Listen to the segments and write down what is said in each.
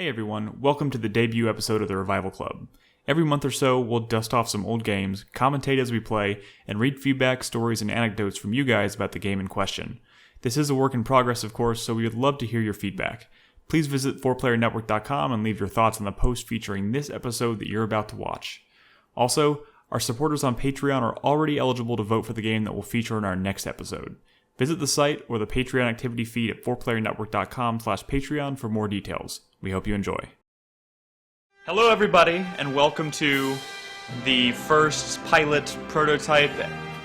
Hey everyone, welcome to the debut episode of the Revival Club. Every month or so, we'll dust off some old games, commentate as we play, and read feedback, stories, and anecdotes from you guys about the game in question. This is a work in progress, of course, so we would love to hear your feedback. Please visit 4playernetwork.com and leave your thoughts on the post featuring this episode that you're about to watch. Also, our supporters on Patreon are already eligible to vote for the game that we'll feature in our next episode. Visit the site or the Patreon activity feed at 4playernetwork.com/Patreon for more details. We hope you enjoy. Hello everybody, and welcome to the first pilot, prototype,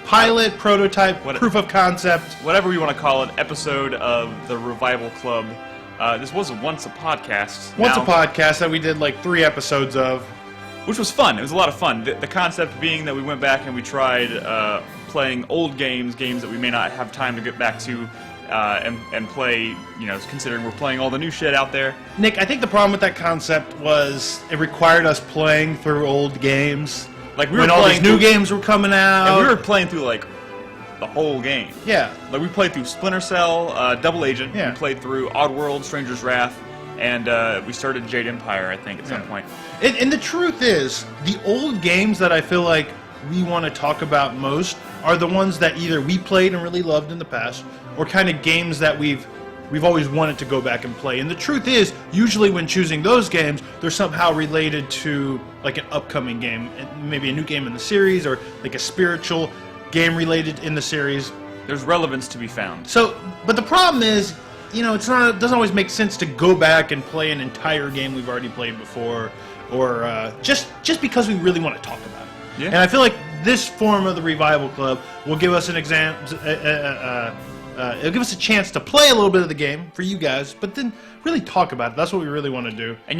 proof of concept, whatever we want to call it, episode of the Revival Club. This was once a podcast. A podcast that we did like 3 episodes of. Which was fun. It was a lot of fun. The concept being that we went back and we tried playing old games that we may not have time to get back to and play, considering we're playing all the new shit out there. Nick, I think the problem with that concept was it required us playing through old games. Like when all these new games were coming out. And we were playing through, like, the whole game. Yeah. Like, we played through Splinter Cell, Double Agent. Yeah. We played through Oddworld, Stranger's Wrath, and we started Jade Empire, I think, at some point. And the truth is, the old games that I feel like we want to talk about most are the ones that either we played and really loved in the past, or kind of games that we've always wanted to go back and play. And the truth is, usually when choosing those games, they're somehow related to like an upcoming game, maybe a new game in the series, or like a spiritual game related in the series. There's relevance to be found. So, but the problem is, it doesn't always make sense to go back and play an entire game we've already played before, or just because we really want to talk about it. Yeah. And I feel like this form of the Revival Club will give us an it'll give us a chance to play a little bit of the game for you guys, but then really talk about it. That's what we really want to do. And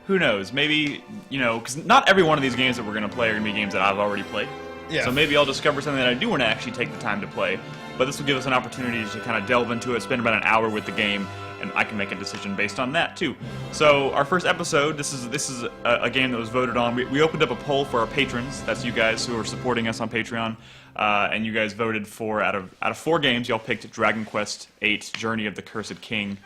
who knows? Maybe, because not every one of these games that we're going to play are going to be games that I've already played. Yeah. So maybe I'll discover something that I do want to actually take the time to play. But this will give us an opportunity to kind of delve into it, spend about an hour with the game, and I can make a decision based on that too. So our first episode, this is a game that was voted on. We opened up a poll for our patrons. That's you guys who are supporting us on Patreon, and you guys voted for out of 4 games. Y'all picked Dragon Quest VIII: Journey of the Cursed King.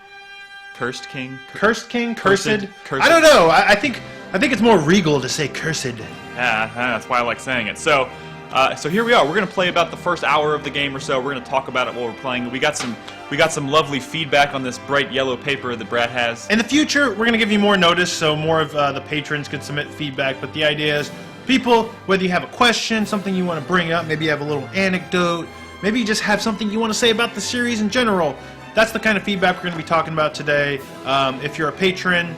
Cursed King? Cursed King? Cursed? Cursed. I don't know. I think it's more regal to say cursed. Yeah, that's why I like saying it. So here we are. We're going to play about the first hour of the game or so. We're going to talk about it while we're playing. We got some lovely feedback on this bright yellow paper that Brad has. In the future, we're going to give you more notice, so more of the patrons could submit feedback. But the idea is, people, whether you have a question, something you want to bring up, maybe you have a little anecdote, maybe you just have something you want to say about the series in general, that's the kind of feedback we're going to be talking about today. If you're a patron,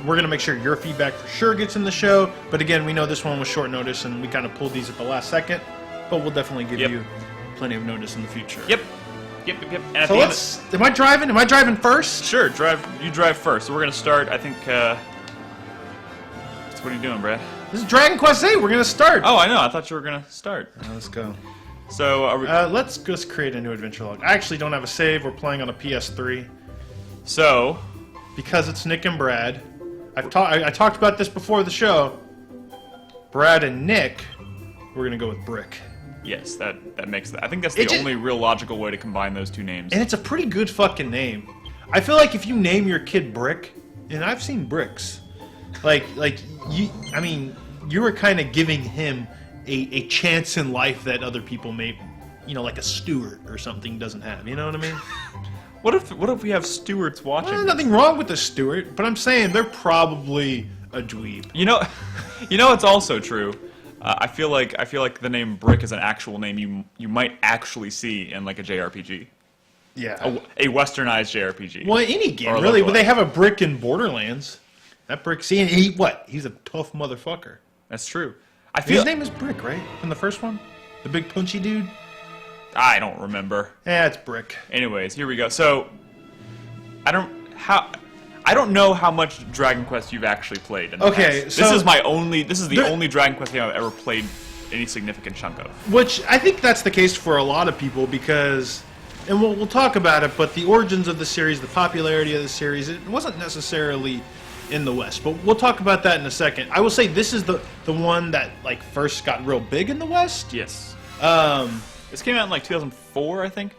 we're going to make sure your feedback for sure gets in the show. But again, we know this one was short notice, and we kind of pulled these at the last second. But we'll definitely give you plenty of notice in the future. Yep. And so am I driving? Am I driving first? Sure, you drive first. So we're going to start, I think, what are you doing, Brad? This is Dragon Quest VIII. We're going to start. Oh, I know. I thought you were going to start. Let's go. So, let's just create a new adventure log. I actually don't have a save. We're playing on a PS3. So, because it's Nick and Brad, I talked about this before the show. Brad and Nick, we're going to go with Brick. Yes, that makes that. I think that's the only real logical way to combine those two names. And it's a pretty good fucking name. I feel like if you name your kid Brick, and I've seen Bricks, you were kind of giving him a chance in life that other people may, like a Stewart or something doesn't have. You know what I mean? What if we have Stewarts watching? Well, there's nothing wrong with a Stewart, but I'm saying they're probably a dweeb. It's also true. I feel like the name Brick is an actual name you might actually see in like a JRPG. Yeah. A westernized JRPG. Well, any game really. But they have a Brick in Borderlands. That Brick, he's a tough motherfucker. That's true. His name is Brick, right? In the first one, the big punchy dude. I don't remember. It's Brick. Anyways, here we go. So, I don't know how much Dragon Quest you've actually played. Okay, this is the only Dragon Quest game I've ever played any significant chunk of. Which I think that's the case for a lot of people because, and we'll talk about it, but the origins of the series, the popularity of the series, it wasn't necessarily in the West. But we'll talk about that in a second. I will say this is the one that first got real big in the West. Yes. This came out in 2004, I think.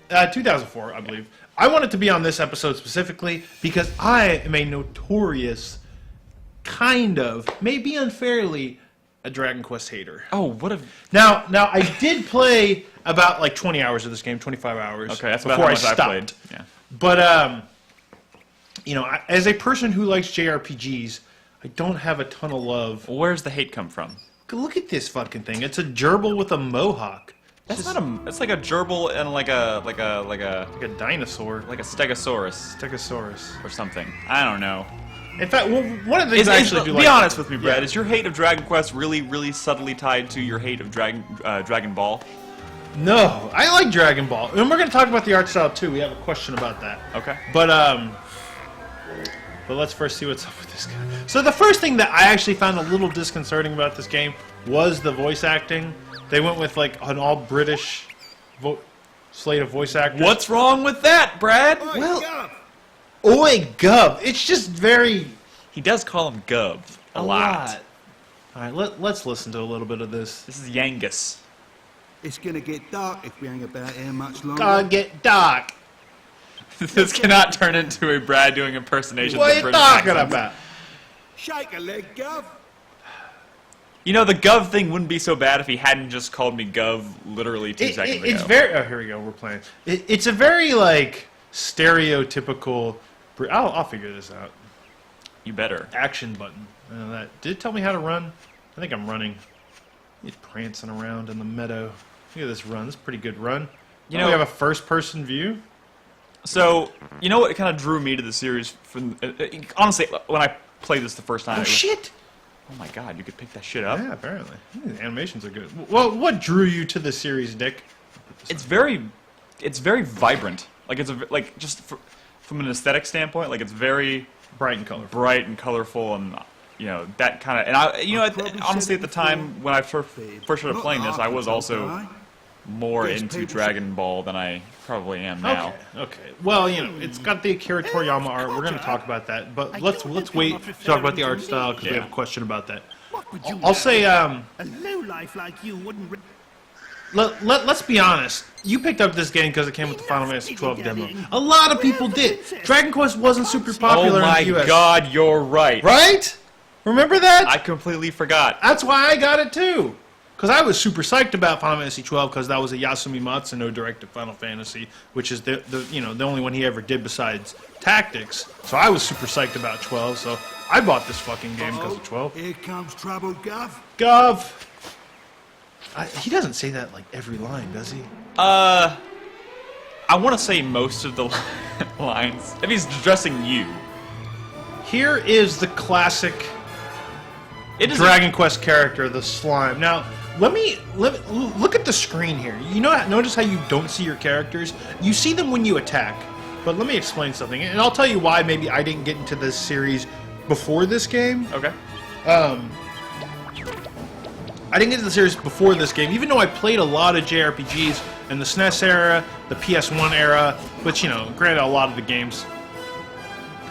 2004, I believe. I wanted to be on this episode specifically because I am a notorious, kind of, maybe unfairly, a Dragon Quest hater. Oh, what a... Now I did play about like 20 hours of this game, 25 hours. Okay, that's before about how much I stopped. I played. Yeah. But as a person who likes JRPGs, I don't have a ton of love. Well, where's the hate come from? Look at this fucking thing. It's a gerbil with a mohawk. That's not a... It's like a gerbil and like a Like a dinosaur. like a stegosaurus Stegosaurus. or something. I don't know. In fact, one of the things I actually do like... Be honest with me, Brad. Yeah. Is your hate of Dragon Quest really, really subtly tied to your hate of Dragon Ball? No, I like Dragon Ball. And we're going to talk about the art style, too. We have a question about that. Okay. But let's first see what's up with this guy. So the first thing that I actually found a little disconcerting about this game was the voice acting. They went with, like, an all-British slate of voice actors. What's wrong with that, Brad? Well, oi, Gov. It's just very... He does call him Gov a lot. All right, let's listen to a little bit of this. This is Yangus. It's gonna get dark if we hang about here much longer. Gotta get dark. This cannot turn into a Brad doing impersonation. What of are you British talking accents. about? Shake a leg, Gov. You know, the Gov thing wouldn't be so bad if he hadn't just called me Gov literally 2 seconds ago. It's very... Oh, here we go. We're playing. It's a very, like, stereotypical... I'll figure this out. You better. Action button. Did it tell me how to run? I think I'm running. He's prancing around in the meadow. Look at this run. This is a pretty good run. You know, we have a first-person view. So, you know what kind of drew me to the series? From honestly, when I played this the first time... Oh, shit! Oh my god, you could pick that shit up? Yeah, apparently. The animations are good. Well, what drew you to the series, Dick? It's very vibrant. Like, from an aesthetic standpoint, like, it's very... Bright and colorful. Bright and colorful, and that kind of. And honestly, at the time when I first started playing this, I was also more into Dragon Ball than I probably am now. Okay. Well, it's got the Akira Toriyama art. We're going to talk about that, but let's wait to talk about the art style because we have a question about that. I'll say, A lowlife like you wouldn't... let's be honest. You picked up this game because it came with the Final Fantasy XII demo. A lot of people did. Dragon Quest wasn't super popular Oh my in the US. god, you're right. Right? Remember that? I completely forgot. That's why I got it too. Because I was super psyched about Final Fantasy XII because that was a Yasumi Matsuno directed Final Fantasy, which is the only one he ever did besides Tactics. So I was super psyched about 12. So I bought this fucking game because of 12. Here comes trouble, Gov. Gov. He doesn't say that like every line, does he? I want to say most of the lines. If he's addressing you. Here is the classic Dragon Quest character, the slime. Now, let me look at the screen here. Notice how you don't see your characters? You see them when you attack. But let me explain something, and I'll tell you why maybe I didn't get into this series before this game. Okay. I didn't get into the series before this game, even though I played a lot of JRPGs in the SNES era, the PS1 era, which, granted, a lot of the games.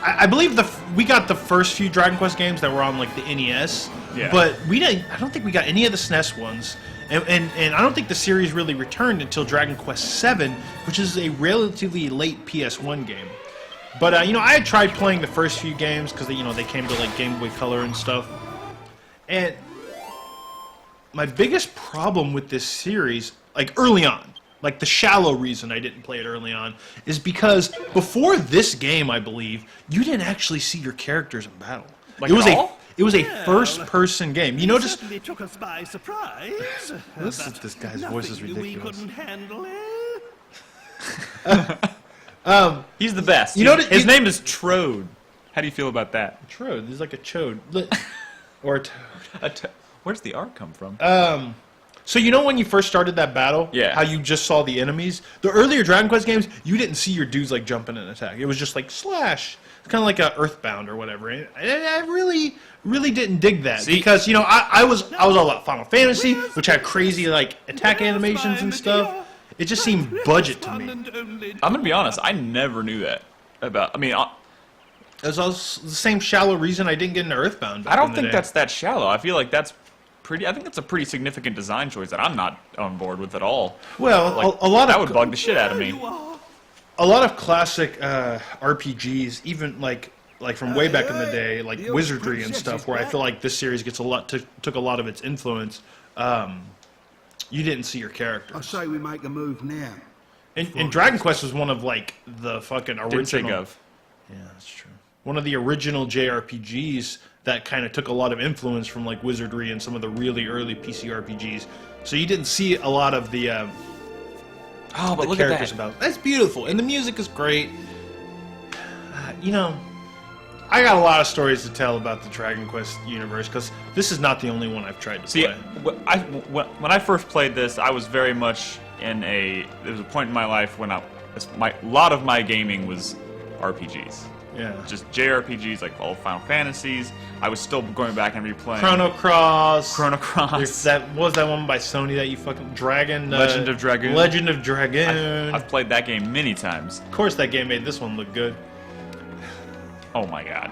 I believe we got the first few Dragon Quest games that were on, like, the NES, but I don't think we got any of the SNES ones, and I don't think the series really returned until Dragon Quest VII, which is a relatively late PS1 game. But, I had tried playing the first few games, because, they came to, like, Game Boy Color and stuff, and... My biggest problem with this series, like early on, like the shallow reason I didn't play it early on, is because before this game, I believe, you didn't actually see your characters in battle. Like It was a first-person game. You notice? Certainly took us by surprise. This guy's voice is ridiculous. We couldn't handle it. He's the best. His name is Trode. How do you feel about that? Trode. He's like a chode. Or a toad. Where's the art come from? So when you first started that battle, how you just saw the enemies? The earlier Dragon Quest games, you didn't see your dudes like jumping and attack. It was just like slash. It's kind of like a Earthbound or whatever. And I really didn't dig that because I was all about Final Fantasy, which had crazy like attack animations and stuff. It just seemed budget to me. I'm gonna be honest. I never knew that about. I mean. It was also the same shallow reason I didn't get into Earthbound. I don't think that's that shallow. I feel like that's I think that's a pretty significant design choice that I'm not on board with at all. Well, Like, a lot that of would bug the shit out of me. a lot of classic RPGs, even like from way back in the day, like Wizardry and stuff, where I feel like this series gets took a lot of its influence. You didn't see your I characters. say we make a move now. And Dragon Quest was one of like the fucking Didn't say original. Gov. Yeah, that's true. One of the original JRPGs that kind of took a lot of influence from like Wizardry and some of the really early PC RPGs. So you didn't see a lot of the Oh, but the look at characters that. about. That's beautiful, and the music is great. You know, I got a lot of stories to tell about the Dragon Quest universe because this is not the only one I've tried to See, play. when I first played this, I was very much in there was a point in my life when a lot of my gaming was RPGs. Yeah, Just JRPGs, like all Final Fantasies. I was still going back and replaying Chrono Cross. Cross. What was that one by Sony that you fucking Dragon? Legend of Dragoon. Legend of Dragoon. I've played that game many times. Of course, that game made this one look good. Oh my god.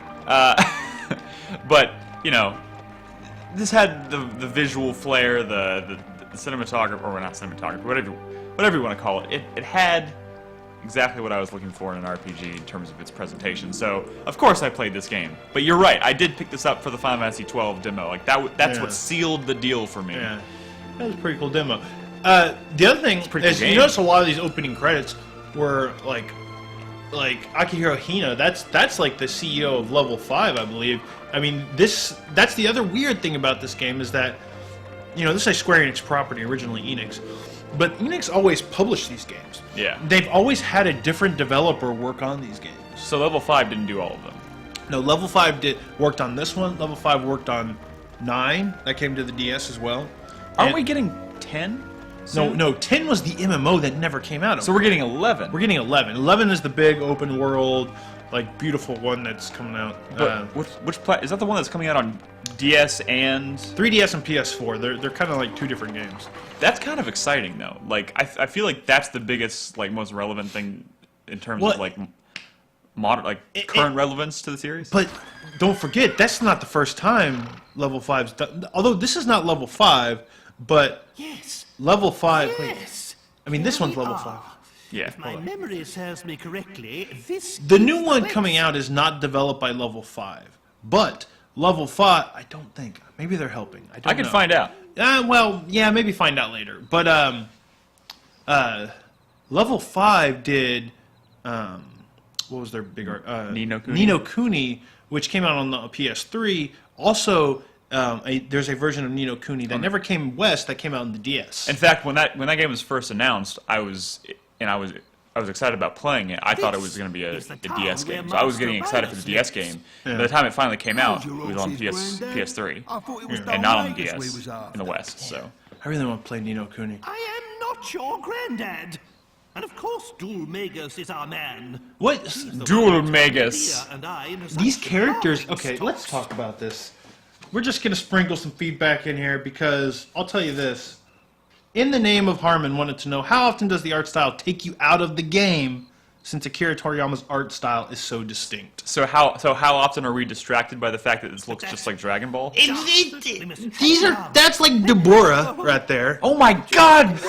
But, you know, this had the visual flair, the cinematography, or not cinematography, whatever you want to call it. It had exactly what I was looking for in an RPG in terms of its presentation. So, of course I played this game. But you're right, I did pick this up for the Final Fantasy XII demo. Like, that's Yeah. what sealed the deal for me. Yeah, that was a pretty cool demo. The other thing pretty is, cool you game. notice a lot of these opening credits were like Akihiro Hina. That's like the CEO of Level 5, I believe. I mean, that's the other weird thing about this game is that, you know, this is a Square Enix property, originally Enix, but Enix always published these games. Yeah. They've always had a different developer work on these games. So Level 5 didn't do all of them. No, Level 5 worked on this one. Level 5 worked on 9. That came to the DS as well. Aren't And- we getting 10? No, 10 was the MMO that never came out. So we're getting 11. We're getting 11. 11 is the big open world, like beautiful one that's coming out. But is that the one that's coming out on DS and 3DS and PS4. They're kind of like two different games. That's kind of exciting, though. Like, I feel like that's the biggest, like, most relevant thing in terms Well, of, like, modern, like, current relevance to the series. But don't forget, that's not the first time Level 5's done. Although this is not Level 5, but Yes. Level 5. Yes. I mean, this Here one's we Level are. 5. Yeah. If my memory serves me correctly, this The new is one place. coming out is not developed by Level 5, but Level 5, I don't think. Maybe they're helping. I don't I could know. find out. Well, yeah, maybe find out later. But Level 5 did what was their big art? Ni no Kuni. Ni no Kuni, which came out on the PS3. Also, there's a version of Ni no Kuni that never came west. That came out on the DS. In fact, when that game was first announced, I was excited about playing it. I thought it was going to be a is the DS town game, where so I was Master getting excited for the DS Bios game. By the time it finally came out, it Told was you on Roxy's granddad. PS3 I thought it was and not on Darth Vader we DS was after. in the West. So I really want to play Ni no Kuni. I am not your granddad. And of course, Dul Magos is our man. What? The Dul one Magus. Leah and I in These such characters. long Okay, talks. let's talk about this. We're just gonna sprinkle some feedback in here because I'll tell you this. In the Name of Harmon wanted to know how often does the art style take you out of the game, since Akira Toriyama's art style is so distinct. So how often are we distracted by the fact that this looks just like Dragon Ball? That's like Deborah right there. Oh my God!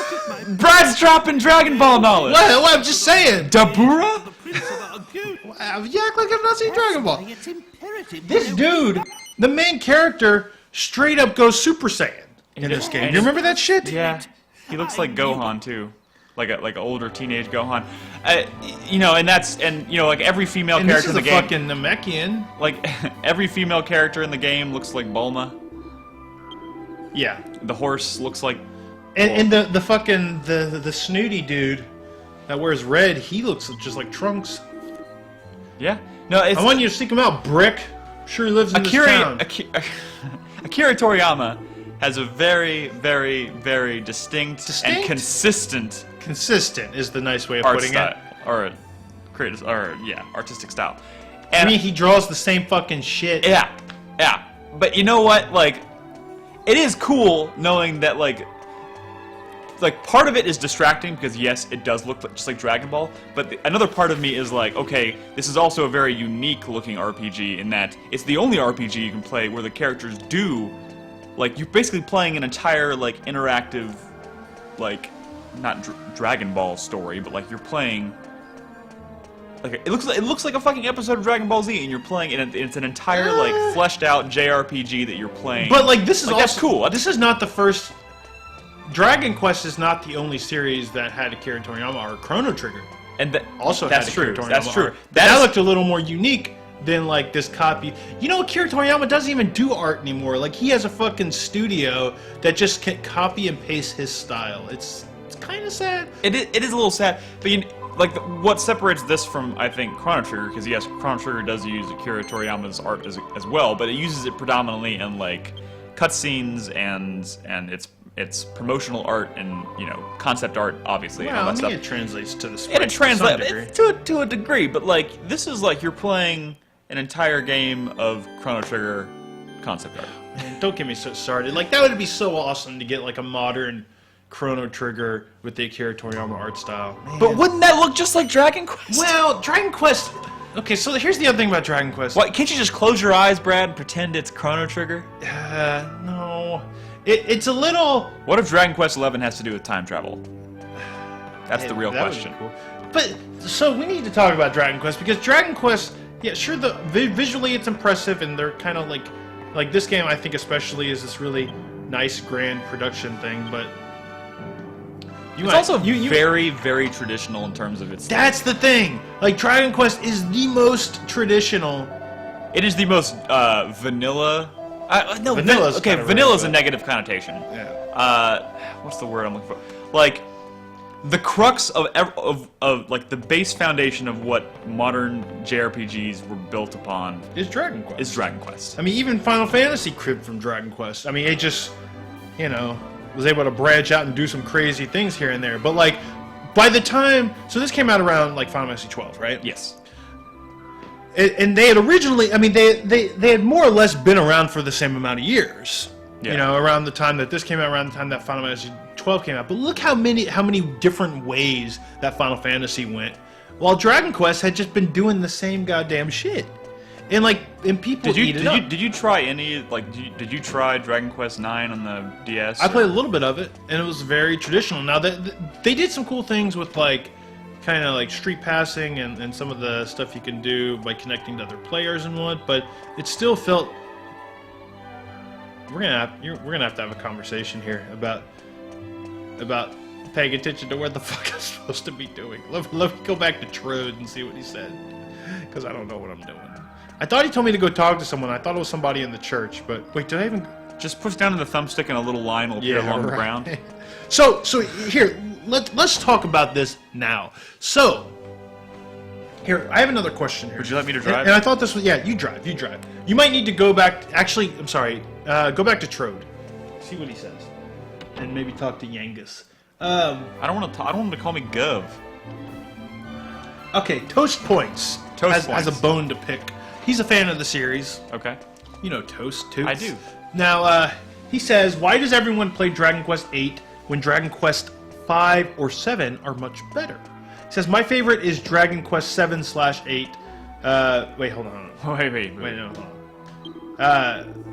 Brad's dropping Dragon Ball knowledge. Well, I'm just saying. Dabura? The prince of our goat. You act like I've not seen Dragon Ball. Why it's imperative This we dude, the main character, straight up goes Super Saiyan in this game. You remember that shit? Yeah, he looks like Gohan too, like an older teenage Gohan. You know, like every female And this character is in a the game, fucking Namekian. like every female character in the game looks like Bulma. Yeah. The horse looks like. And the fucking the snooty dude that wears red, he looks just like Trunks. Yeah. No, it's I want you to seek him out, Brick. I'm sure he lives in this town. Akira Toriyama has a very, very, very distinct and Distinct? consistent Consistent is the nice way of art putting style, it. artistic style. I And mean, he draws the same fucking shit. yeah. But you know what? Like, it is cool knowing that like part of it is distracting because yes, it does look just like Dragon Ball. But another part of me is like, okay, this is also a very unique looking RPG in that it's the only RPG you can play where the characters do like you're basically playing an entire like interactive, like not Dragon Ball story, but like you're playing. Like it looks like a fucking episode of Dragon Ball Z, and you're playing it. It's an entire like fleshed out JRPG that you're playing. But like this is like, also that's cool. This is not the first. Dragon Quest is not the only series that had Akira Toriyama or Chrono Trigger. And that Also that's had true. Akira Toriyama That's true. art. That looked a little more unique than like this copy. You know, Akira Toriyama doesn't even do art anymore. Like he has a fucking studio that just can copy and paste his style. It's kind of sad. It is a little sad, but what separates this from, I think, Chrono Trigger, because yes, Chrono Trigger does use Akira Toriyama's art as well, but it uses it predominantly in like cutscenes and it's promotional art and concept art, obviously. Well, and all I that mean, stuff. it translates to the And it translates degree. to a degree, but like this is like you're playing an entire game of Chrono Trigger concept art. Man, don't get me so started. Like that would be so awesome to get like a modern Chrono Trigger with the Akira Toriyama art style. Man. But wouldn't that look just like Dragon Quest? Well, Dragon Quest. Okay, so here's the other thing about Dragon Quest. Why can't you just close your eyes, Brad, and pretend it's Chrono Trigger? No. It's a little. What if Dragon Quest XI has to do with time travel? That's the real That would be question. cool. But so we need to talk about Dragon Quest because Dragon Quest, yeah, sure, visually it's impressive and they're kind of like this game. I think especially is this really nice grand production thing, but It's also very, very traditional in terms of its. That's the thing. Like Dragon Quest is the most traditional. It is the most vanilla. No, Vanilla's okay, kinda vanilla's right, a negative connotation. Yeah. What's the word I'm looking for? Like, the crux of like the base foundation of what modern JRPGs were built upon Is Dragon Quest. is Dragon Quest. I mean, even Final Fantasy cribbed from Dragon Quest. I mean, it just, was able to branch out and do some crazy things here and there. But like, by the time, so this came out around like Final Fantasy 12, right? Yes. And they had originally, I mean, they had more or less been around for the same amount of years. Yeah. Around the time that this came out, around the time that Final Fantasy 12 came out. But look how many different ways that Final Fantasy went, while Dragon Quest had just been doing the same goddamn shit. And people eat it up. Did you try any did you try Dragon Quest IX on the DS? I played a little bit of it, and it was very traditional. Now they did some cool things with like kind of like street passing and some of the stuff you can do by connecting to other players and what, but it still felt. We're gonna have to have a conversation here about paying attention to what the fuck I'm supposed to be doing. Let me go back to Trode and see what he said, because I don't know what I'm doing. I thought he told me to go talk to someone. I thought it was somebody in the church, but wait, did I even? Just push down to the thumbstick and a little line will appear along the ground. So here, let's talk about this now. So here, I have another question here. Would you let me to drive? And I thought this was you drive. You might need to go back. Actually, I'm sorry. Go back to Trode. See what he says, and maybe talk to Yangus. I don't want him to call me Gov. Okay, Toast Points has a bone to pick. He's a fan of the series. Okay. You know Toast, too. I do. Now, he says, why does everyone play Dragon Quest VIII when Dragon Quest V or VII are much better? He says, my favorite is Dragon Quest 7/8. Wait, hold on. Wait, No, hold on.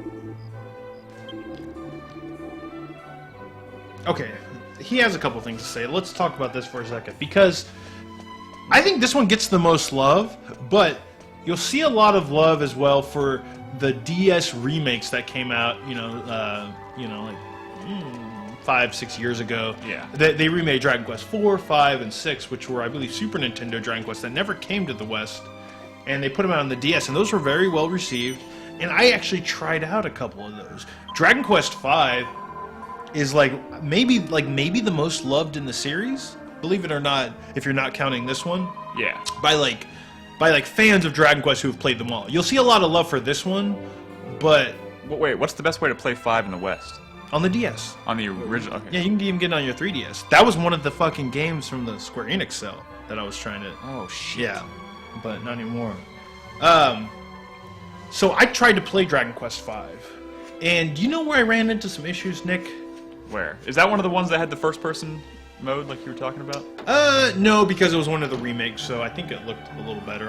Okay, he has a couple things to say. Let's talk about this for a second, because I think this one gets the most love, but you'll see a lot of love as well for the DS remakes that came out, like 5-6 years ago. Yeah. They remade Dragon Quest 4, 5, and 6, which were, I believe, Super Nintendo Dragon Quest that never came to the West, and they put them out on the DS, and those were very well received. And I actually tried out a couple of those. Dragon Quest 5 is maybe the most loved in the series, believe it or not, if you're not counting this one. Yeah. By fans of Dragon Quest who have played them all. You'll see a lot of love for this one, but Wait, what's the best way to play 5 in the West? on the DS. On the original? Okay. Yeah, you can even get it on your 3DS. That was one of the fucking games from the Square Enix cell that I was trying to... Oh, shit. Yeah, but not anymore. So I tried to play Dragon Quest V, and you know where I ran into some issues, Nick? Where? Is that one of the ones that had the first-person mode like you were talking about? No, because it was one of the remakes, so I think it looked a little better.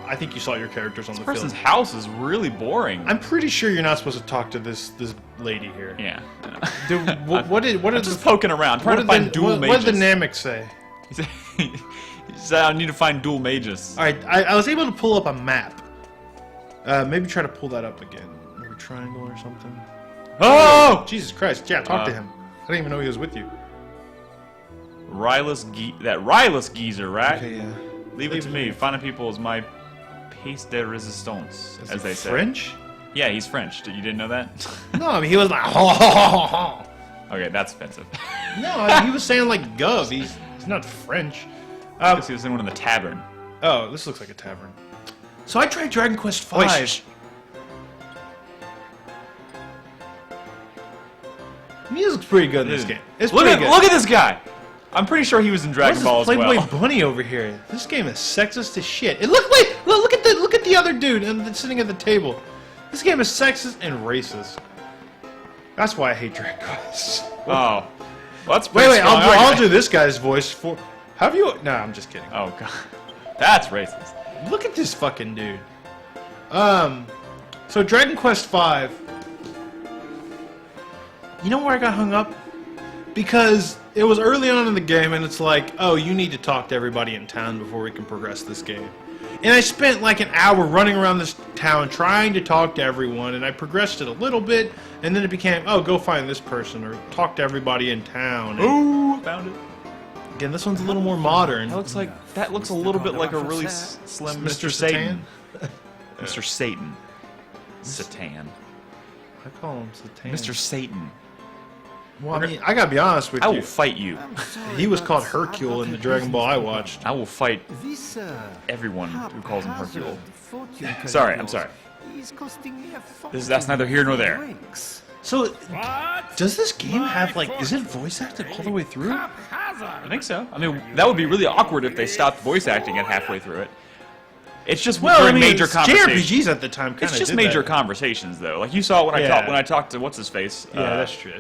I think you saw your characters on the This person's field. house is really boring. I'm pretty sure you're not supposed to talk to this lady here. Yeah. Dude, what did Just poking around, trying to find dual mages. What did the Namek say? He said, I need to find dual mages. All right, I was able to pull up a map. Maybe try to pull that up again. Maybe triangle or something. Oh! Jesus Christ! Yeah, talk to him. I didn't even know he was with you. That Rylus geezer, right? Okay, yeah. Leave it to me. Finding people is my piece de resistance, as they say. French? Yeah, he's French. You didn't know that? No, I mean he was like ho ho ho ho. Okay, that's offensive. No, he was saying like gov. He's not French. I guess he was in one of the tavern. Oh, this looks like a tavern. So I tried Dragon Quest V. Wait, shh. Music's pretty good in this game. It's Look pretty good. at this guy. I'm pretty sure he was in Dragon Ball as Playboy well. Bunny over here. This game is sexist as shit. And look at the other dude sitting at the table. This game is sexist and racist. That's why I hate Dragon Quest. Oh, well, that's Wait, I'll argument. do this guy's voice for. Have you? No, I'm just kidding. Oh god, that's racist. Look at this fucking dude. So Dragon Quest V. You know where I got hung up? Because it was early on in the game, and it's like, oh, you need to talk to everybody in town before we can progress this game. And I spent like an hour running around this town trying to talk to everyone, and I progressed it a little bit, and then it became, oh, go find this person, or talk to everybody in town. And Ooh, found it. again, this one's a little more modern. That looks a little bit like a really slim Mr. Satan. Mr. Satan. Satan. I call him Satan. Mr. Satan. Well, I mean, I gotta be honest with I you. will fight you. He was called Hercule in the Dragon Ball I watched. I will fight everyone who calls him Hercule. Sorry, I'm sorry. That's neither here nor there. So, does this game have, like, is it voice acted all the way through? I think so. I mean, that would be really awkward if they stopped voice acting it halfway through it. It's just during major conversations. JRPGs at the time kind of It's just major conversations, though. Like you saw when I talked to what's his face. Yeah, that's true.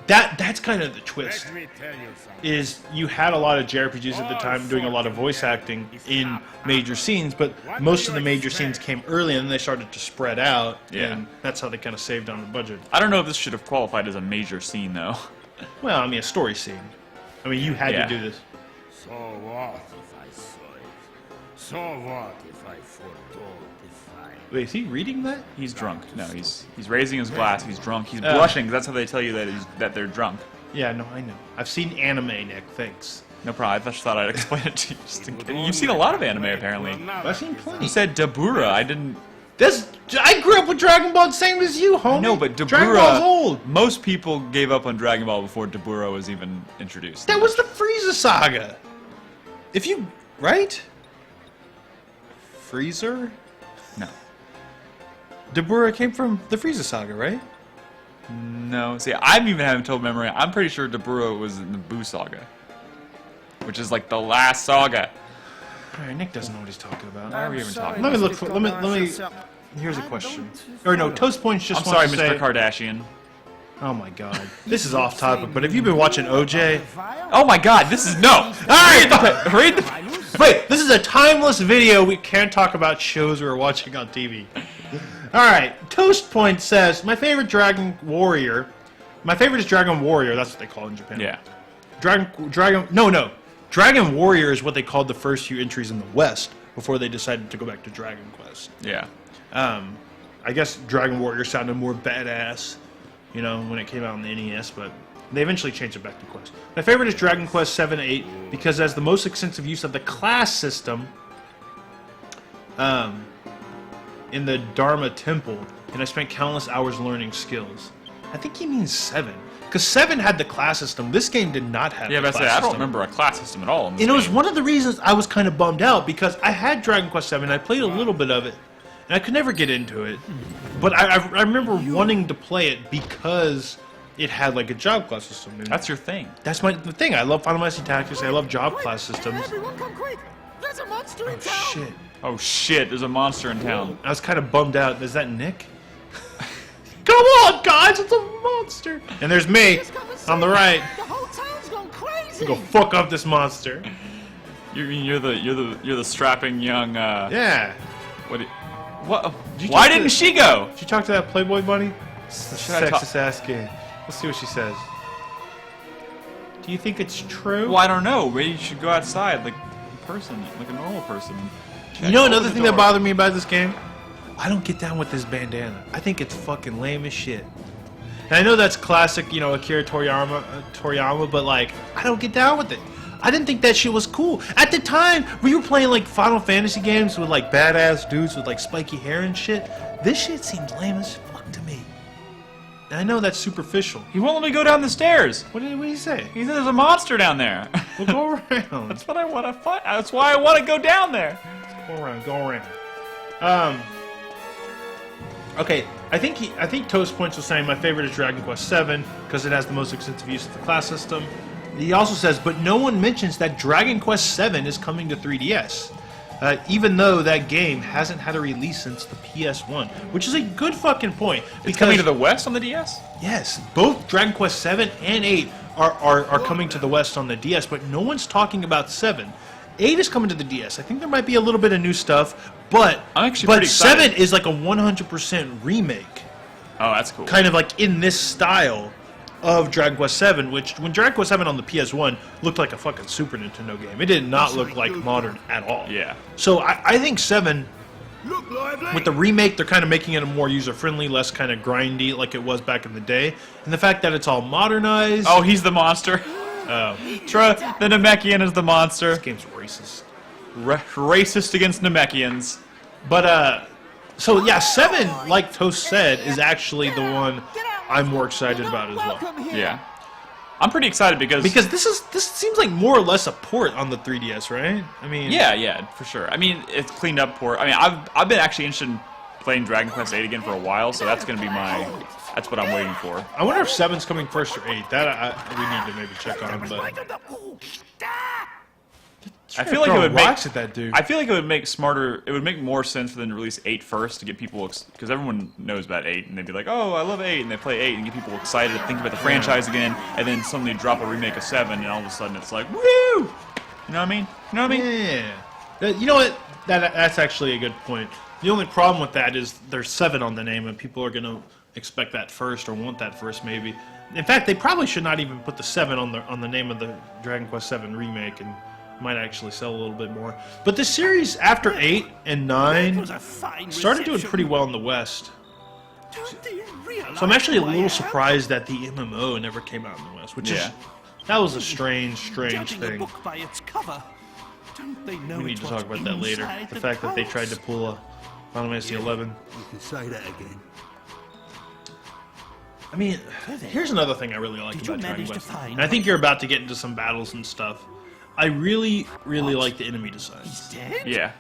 That's kind of the twist. Is you had a lot of JRPGs at the time doing a lot of voice acting in major scenes, but most of the major scenes came early, and then they started to spread out. Yeah. And that's how they kind of saved on the budget. I don't know if this should have qualified as a major scene, though. Well, I mean, a story scene. I mean, you had to do this. So what if I saw it? So what if I foretold the fight? Wait, is he reading that? He's drunk. No, he's raising his glass. He's drunk. He's blushing. 'Cause that's how they tell you that they're drunk. Yeah, no, I know. I've seen anime, Nick. Thanks. No problem. I just thought I'd explain it to you. You've seen a lot of anime, apparently. I've seen plenty. You said Dabura. I didn't. I grew up with Dragon Ball, same as you, homie. No, but Dragon Ball's Dabura. old. Most people gave up on Dragon Ball before Dabura was even introduced. That was the Frieza saga. If you right? Freezer? No. Dabura came from the Frieza saga, right? No. See, I'm even having total memory. I'm pretty sure Dabura was in the Buu saga, which is like the last saga. All right, Nick doesn't know what he's talking about. Why are we even talking? Let me look for. Let me. Here's a question. Or no, Toast Points just I'm wants sorry, to Mr. say. Kardashian. Oh my God, this is off topic. But have you been watching OJ? Oh my God, this is no. All right, read the. Wait, this is a timeless video. We can't talk about shows we're watching on TV. All right, Toast Point says my favorite Dragon Warrior. My favorite is Dragon Warrior. That's what they call it in Japan. Yeah. Dragon Warrior is what they called the first few entries in the West before they decided to go back to Dragon Quest. Yeah. I guess Dragon Warrior sounded more badass, you know, when it came out on the NES, but they eventually changed it back to Quest. My favorite is Dragon Quest 7 8 because it has the most extensive use of the class system in the Dharma Temple, and I spent countless hours learning skills. I think he means 7. Because 7 had the class system. This game did not have Yeah, the but class I don't system. remember a class system at all. In this And it was game. one of the reasons I was kind of bummed out, because I had Dragon Quest 7, I played a little bit of it, and I could never get into it. But I remember wanting to play it because it had like a job class system. And That's your thing. that's the thing. I love Final Fantasy Tactics. I love job class systems. Everyone come quick! There's a monster in town! Shit. Oh shit, there's a monster in town. I was kind of bummed out. Is that Nick? Come on, guys! It's a monster! And there's me on the right. The whole town's gone crazy! Go fuck up this monster. You're the strapping young. Yeah. What? Why didn't she go? Did you talk to that Playboy bunny? Should I talk- Sexist ass kid. Let's see what she says. Do you think it's true? Well, I don't know. Maybe you should go outside like a person, like a normal person. You know Open another the thing that door. bothered me about this game? I don't get down with this bandana. I think it's fucking lame as shit. And I know that's classic, you know, Akira Toriyama, but like, I don't get down with it. I didn't think that shit was cool. At the time, we were playing like Final Fantasy games with like badass dudes with like spiky hair and shit. This shit seems lame as fuck to me. And I know that's superficial. He won't let me go down the stairs. What did he say? He said there's a monster down there. We'll go around. That's what I want to find. That's why I want to go down there. Go around. Okay, I think Toast Points was saying my favorite is Dragon Quest VII because it has the most extensive use of the class system. He also says, but no one mentions that Dragon Quest VII is coming to 3DS, even though that game hasn't had a release since the PS1, which is a good fucking point. It's coming to the West on the DS? Yes, both Dragon Quest VII and 8 are coming to the West on the DS, but no one's talking about 7. 8 is coming to the DS. I think there might be a little bit of new stuff, but I'm actually pretty excited. 7 is like a 100% remake, Oh, that's cool. kind of like in this style of Dragon Quest VII, which when Dragon Quest VII on the PS1 looked like a fucking Super Nintendo game. It did not look like modern at all. Yeah. So I think 7, Look lively. with the remake, they're kind of making it a more user-friendly, less kind of grindy like it was back in the day. And the fact that it's all modernized. Oh, he's the monster. The Namekian is the monster. This game's racist. Racist against Namekians. But, so yeah, 7, like Toast said, is actually the one I'm more excited about as well. Welcome here. Yeah. I'm pretty excited because Because this seems like more or less a port on the 3DS, right? I mean, yeah, for sure. I mean, it's cleaned up port. I mean, I've been actually interested in playing Dragon Quest VIII again for a while, so that's gonna be that's what I'm waiting for. I wonder if 7's coming first or 8. That we need to maybe check on, but I feel like it would rocks make. at that dude. I feel like it would make smarter. It would make more sense for them to release 8 first to get people, because everyone knows about 8, and they'd be like, "Oh, I love 8," and they play 8 and get people excited to think about the franchise again, and then suddenly drop a remake of 7, and all of a sudden it's like, "Woo!" You know what I mean? You know what I mean? Yeah. You know what? That's actually a good point. The only problem with that is there's 7 on the name, and people are going to expect that first or want that first, maybe. In fact, they probably should not even put the 7 on the name of the Dragon Quest VII remake, and might actually sell a little bit more. But the series after 8 and 9 was a fine started doing reception. pretty well in the West. Don't they realize So I'm actually a who I little am? surprised that the MMO never came out in the West, which is Yeah. that was a strange Judging a thing. book by its cover, don't they know We need it's to talk what's about that later. inside The fact that they tried to pouch? pull a Final Fantasy 11. You can say that again. I mean, here's another thing I really like Did you about Dragon manage to Quest. find- And I think you're about to get into some battles and stuff. I really like the enemy designs. Dead? Yeah.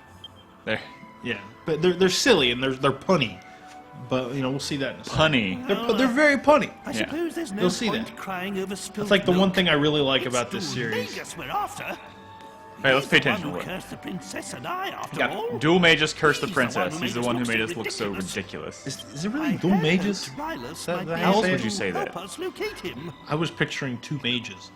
There. Yeah, but they're silly and they're punny. But you know, we'll see that in a second. Punny. They're very punny. I suppose there's no You'll see point that. crying over spilled That's like the one milk. thing I really like It's about this series. Magus we're after. Hey, let's pay He's the one attention who to it. cursed the princess and I, after Yeah. all. Dual Magus Curse the He's the one Princess. who He's the made one who us made look us so look so Is ridiculous. it I really Doom heard Mages? Tyrus That- might that be how able would to you say help that? us locate him. I was picturing 2 mages.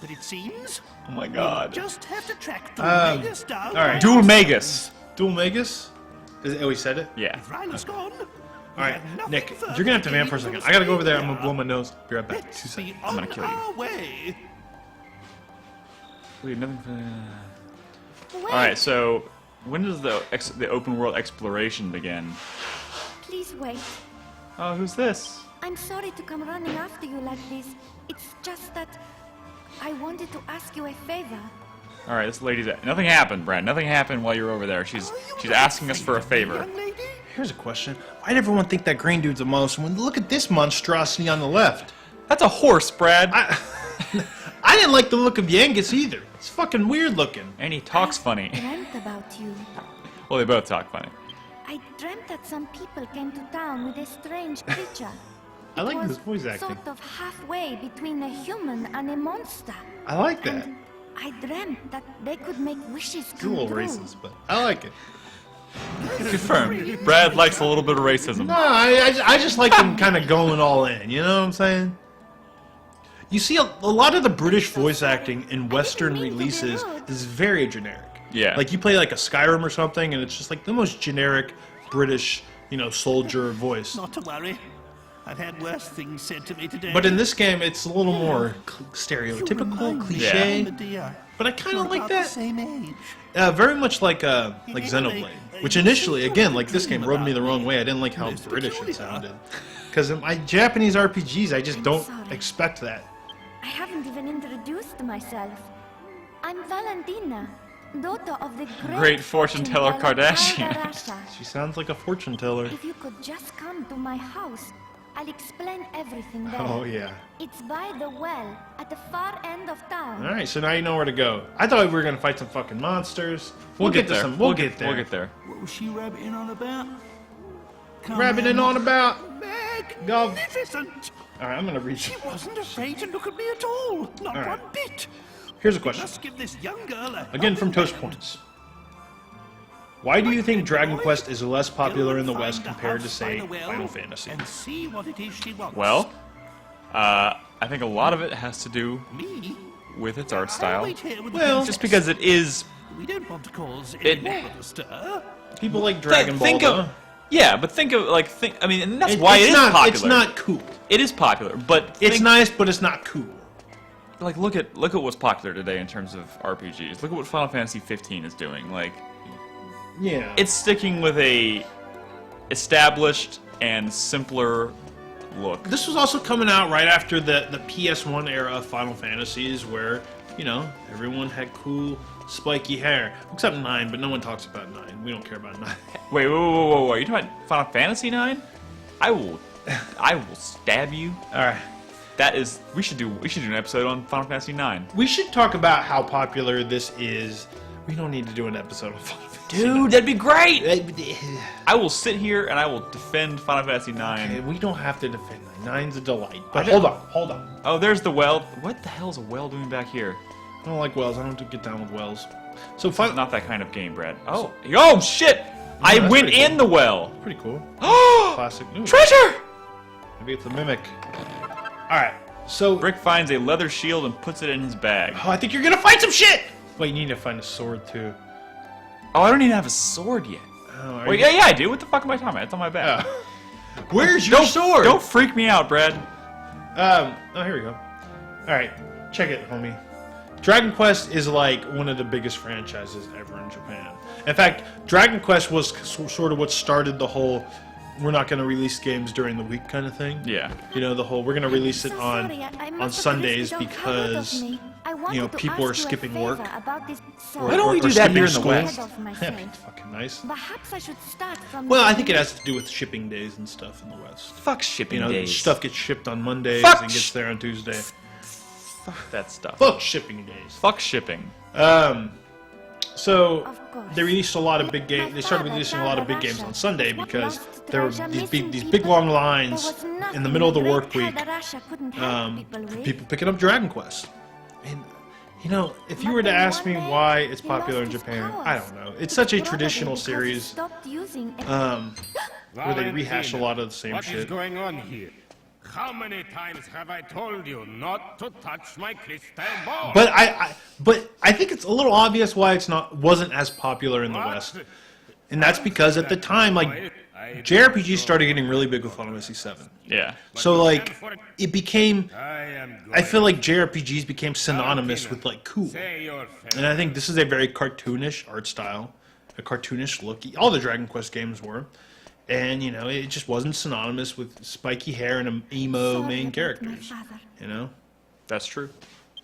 But it seems Oh my we'll god. just have to track Doom Magus down. all right. Dual Magus. Dual Magus? Oh, he said it? Yeah. If Ryla's gone, All right, Nick, you're gonna have to vamp for a second. I gotta go over there. I'm gonna blow my nose. Be right back. 2 Let's be seconds. on gonna kill you. our way. Wait, nothing for... Alright, so when does the open world exploration begin? Please wait. Oh, who's this? I'm sorry to come running after you like this. It's just that I wanted to ask you a favor. Alright, this lady's... Nothing happened, Brad. Nothing happened while you were over there. She's asking us for a favor. Young lady? Here's a question. Why'd everyone think that green dude's a monster when look at this monstrosity on the left? That's a horse, Brad. I didn't like the look of Yangus either. It's fucking weird looking. And he talks funny. Dreamt about you. Well, they both talk funny. I dreamt that some people came to town with a strange creature. I like It this was voice acting. sort of halfway between a human and a monster. I like that. And I dreamt that they could make wishes It's a come little true. racist, but I like it. Confirmed. Brad likes a little bit of racism. No, I just like them kind of going all in. You know what I'm saying? You see, a lot of the British voice acting in Western releases is very generic. Yeah. Like, you play, like, a Skyrim or something, and it's just, like, the most generic British, you know, soldier voice. Not to worry. I've had worse things said to me today. But in this game, it's a little more stereotypical, cliche. Yeah. But I kind of We're like about that. the same age. Very much like Xenoblade, which initially, again, like this game rubbed me the wrong way. I didn't like how British it sounded. Because in my Japanese RPGs, I just don't expect that. I haven't even introduced myself. I'm Valentina, daughter of the Great fortune teller Kardashian. Kardashian. She sounds like a fortune teller. If you could just come to my house, I'll explain everything there. Oh, yeah. It's by the well, at the far end of town. Alright, so now you know where to go. I thought we were going to fight some fucking monsters. We'll get there. to some. We'll get there. We'll get there. What was she rabbiting on about? Rabbiting on about. Magnificent! Alright, I'm going to read. She wasn't afraid to look at me at all. Not All right. one bit. Here's a question. Must give this young girl a Again from Toast Points. Why do you think Dragon Quest is less popular in the West compared to, say, Final Fantasy? And see what it is she wants. Well, I think a lot of it has to do Me? with its art I'll style. wait here with the Well, Just princess. because it is. We don't want to cause It- any more of a stir. People like Dragon Ball, think though. of. Yeah, but think of I mean, and that's why it's it is not, popular. It's not cool. It is popular, but It's think- nice, but it's not cool. Like look at what's popular today in terms of RPGs. Look at what Final Fantasy 15 is doing. Like Yeah. it's sticking with a established and simpler look. This was also coming out right after the PS1 era of Final Fantasies, where, you know, everyone had cool, spiky hair. Except 9, but no one talks about 9. We don't care about 9. Wait, whoa. Are you talking about Final Fantasy 9? I will stab you. Alright. That is, we should do an episode on Final Fantasy 9. We should talk about how popular this is. We don't need to do an episode on Final Fantasy. Dude, that'd be great! 9. I will sit here and I will defend Final Fantasy 9. Okay, we don't have to defend 9. 9's a delight. But hold on. Oh, there's the well. What the hell is a well doing back here? I don't like wells. I don't get down with wells. So It's Final... not that kind of game, Brad. Oh shit! I that's went pretty in the well. Pretty cool. Oh, Classic. Ooh, treasure! maybe it's a mimic. Alright, so... Brick finds a leather shield and puts it in his bag. Oh, I think you're gonna fight some shit! Wait, you need to find a sword, too. Oh, I don't even have a sword yet. Oh, are Wait, you- yeah, I do. What the fuck am I talking about? It's on my back. Oh. Where's your sword? Don't freak me out, Brad. Oh, here we go. Alright, check it, homie. Dragon Quest is like one of the biggest franchises ever in Japan. In fact, Dragon Quest was sort of what started the whole we're not going to release games during the week kind of thing. Yeah. You know, the whole we're going to release it So on sorry, I must on have Sundays lifted a habit of because me. I you know, wanted to people are ask you a skipping favor work. about this- Why don't we do that skipping here in the school. West? Of myself. That'd be fucking nice. Perhaps I should start from Well, the I think it beginning. has to do with shipping days and stuff in the West. Fuck shipping You know, days. stuff gets shipped on Mondays Fuck and gets there on Tuesday. Fuck that stuff. Fuck shipping days. Fuck shipping. So Of course. they released a lot of big games. They started releasing a lot of big games on Sunday because there were these big long lines in the middle of the work week. People picking up Dragon Quest, and you know, if you were to ask me why it's popular in Japan, I don't know. It's such a traditional series where they rehash a lot of the same What is shit. going on here? How many times have I told you not to touch my crystal ball? But I think it's a little obvious why it's wasn't as popular in the What? West, and that's because at the time, like, JRPGs started getting really big with Final Fantasy VII. Yeah. So like, it became. I I feel like JRPGs became synonymous with like cool, Say your and I think this is a very cartoonish art style, a cartoonish look. All the Dragon Quest games were, and you know, it just wasn't synonymous with spiky hair and emo main characters. You know. That's true.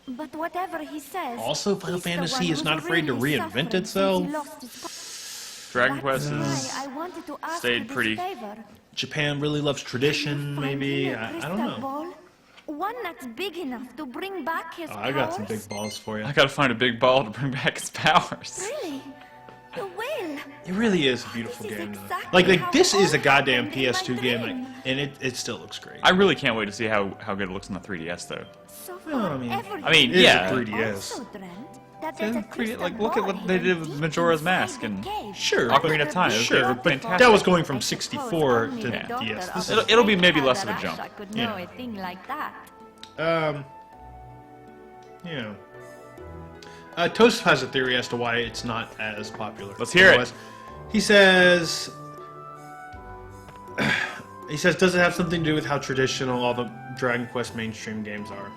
But whatever he says. Also, Final he's the Fantasy one is not who's afraid to really reinvent suffering since itself. he lost his Dragon That's Quest why is I wanted to ask stayed you this pretty- favor. Japan really loves tradition, Find maybe. him a I don't crystal know. ball, one that's big enough to bring back his Oh, I got some powers? big balls for you. I gotta find a big ball to bring back its powers. Really? You will? It really is a beautiful This is game. Though. exactly Like how this is a all goddamn happened in my PS2 game, dream. and it still looks great. I really can't wait to see how good it looks on the 3DS though. So Well, far, I mean, everything I mean, It is a yeah. 3DS. Also dreamt that there's a Yeah, pretty- crystal like, look at ball what they did with deep Majora's inside Mask the and cave. Sure, Ocarina of Time. It was Sure, but fantastic. that was going from I suppose 64 only to the daughter DS. of This the It'll be great maybe less of a Kadarasha jump. could Yeah. know a thing like that. Yeah. Toast has a theory as to why it's not as popular. Let's hear it. He says, does it have something to do with how traditional all the Dragon Quest mainstream games are?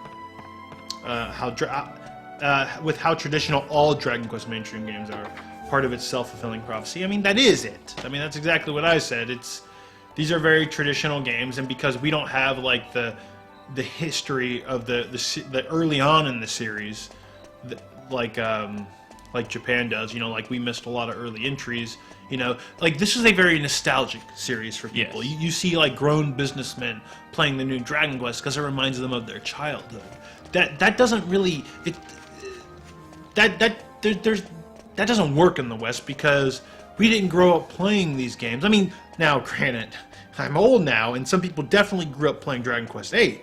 With how traditional all Dragon Quest mainstream games are. Part of its self-fulfilling prophecy. I mean, that is it. I mean, that's exactly what I said. These are very traditional games, and because we don't have like the history of the early on in the series, like Japan does, you know, like we missed a lot of early entries, you know, like this is a very nostalgic series for people. Yes. You see like grown businessmen playing the new Dragon Quest because it reminds them of their childhood. That doesn't really that doesn't work in the West because we didn't grow up playing these games. I mean, now granted, I'm old now, and some people definitely grew up playing Dragon Quest VIII.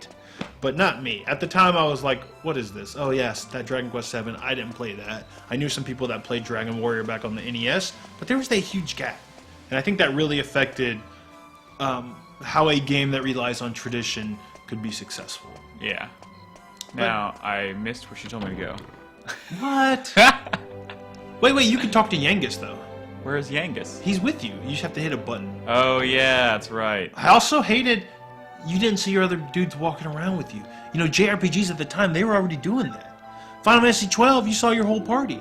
But not me. At the time, I was like, what is this? Oh, yes, that Dragon Quest VII. I didn't play that. I knew some people that played Dragon Warrior back on the NES, but there was that huge gap. And I think that really affected how a game that relies on tradition could be successful. Yeah. Now, I missed where she told me to go. What? Wait, you can talk to Yangus, though. Where is Yangus? He's with you. You just have to hit a button. Oh, yeah, that's right. I also hated you didn't see your other dudes walking around with you. You know, JRPGs at the time, they were already doing that. Final Fantasy 12, you saw your whole party.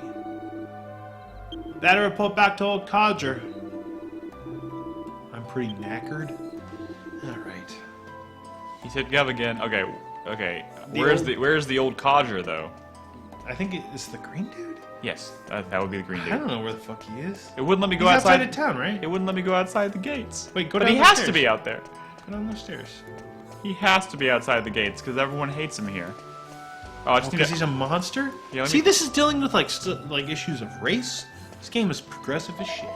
Better report back to old Codger. I'm pretty knackered. Alright. He said Gav again. Okay. Where's the old codger, though? I think it's the green dude? Yes, that would be the green dude. I don't know where the fuck he is. It wouldn't let me go He's outside of town, right? It wouldn't let me go outside the gates. Wait, go But down he the has stairs. to be out there. Go down the stairs. He has to be outside the gates because everyone hates him here. Oh, I just Because need he's to... a monster? Yeah, let See, me- this is dealing with like issues of race. This game is progressive as shit.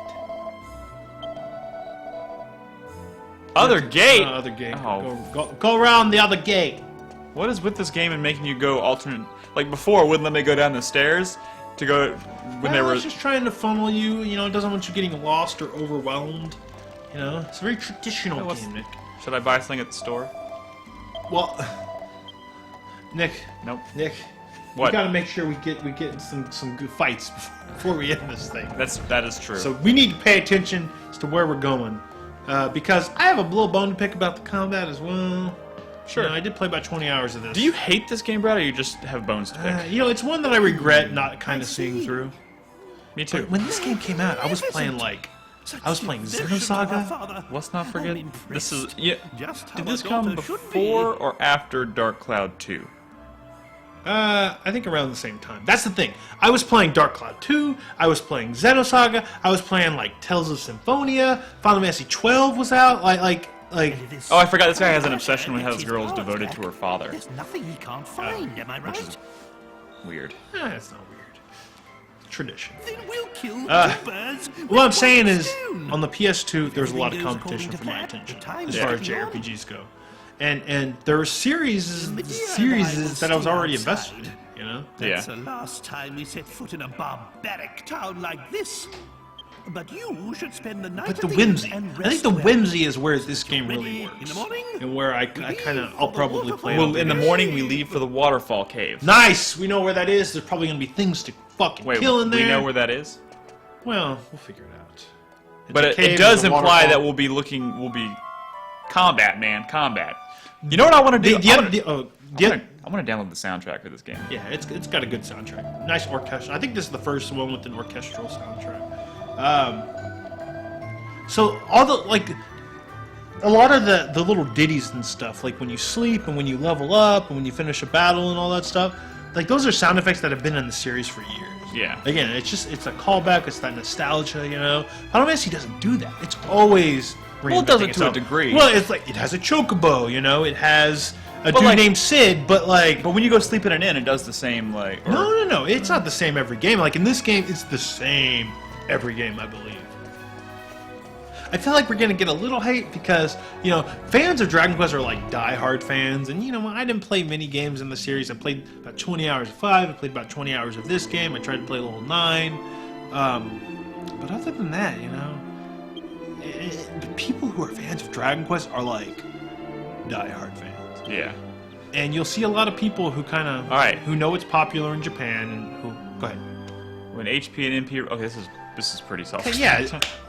Other gate? Other gate. Oh. Go around the other gate. What is with this game and making you go alternate... Like before, it wouldn't let me go down the stairs to go... When they were... It's just trying to funnel you. You know, it doesn't want you getting lost or overwhelmed. You know, it's a very traditional what's- game, Nick. Should I buy something at the store? Well, Nick. Nope. Nick. What? We gotta make sure we get some good fights before we end this thing. That is true. So we need to pay attention as to where we're going, because I have a little bone to pick about the combat as well. Sure. You know, I did play about 20 hours of this. Do you hate this game, Brad, or you just have bones to pick? You know, it's one that I regret not kind of seeing through. Me too. When this game came out, I was playing Xenosaga. Let's not forget, this is... Yeah. Just how Did this a come daughter should before be. or after Dark Cloud 2? I think around the same time. That's the thing. I was playing Dark Cloud 2, I was playing Xenosaga, I was playing, like, Tales of Symphonia, Final Fantasy 12 was out, like... Oh, I forgot this guy has an obsession with how his girl is devoted to her father. There's nothing he can't find, am I right? Weird. It's not weird. Tradition. Then we'll kill two birds with What I'm one saying is, stone. on the PS2, there's a lot of Everything goes competition according for to my plan. attention, The time's as far as ticking on. JRPGs go. And there are series that I was already invested in, you know? That's the last time we set foot in a barbaric town like this. But you should spend the night But at the inn whimsy. and I think rest the well. whimsy is where this game Ready really in works. the morning? And where I'll probably play it. Well, in the morning, we leave for the waterfall cave. Nice! We know where that is. There's probably going to be things to fucking Wait, kill in there. we know where that is? Well, we'll figure it out. It's But a it cave, does there's a imply that waterfall. we'll be combat, man, combat. You know what I want to do? I want to download the soundtrack for this game. Yeah, it's got a good soundtrack. Nice orchestra. I think this is the first one with an orchestral soundtrack. So all the a lot of the little ditties and stuff, like when you sleep and when you level up and when you finish a battle and all that stuff, like those are sound effects that have been in the series for years. Yeah. Again, it's a callback. It's that nostalgia, you know. Final Fantasy doesn't do that. It's always Well, it does it reinventing to a itself. degree. Well, it's like it has a chocobo, you know. It has a But dude like- named Sid, but like. But when you go sleep in an inn, it does the same, like... Or, No. It's not the same every game. Like in this game, it's the same every game, I believe. I feel like we're gonna get a little hate because, you know, fans of Dragon Quest are like die-hard fans, and you know, I didn't play many games in the series. I played about 20 hours of 5. I played about 20 hours of this game. I tried to play a little 9. But other than that, you know, people who are fans of Dragon Quest are like die-hard fans. Yeah. and you'll see a lot of people who kind of who know it's popular in Japan and who go ahead. When HP and MP. Okay, this is pretty self. Yeah,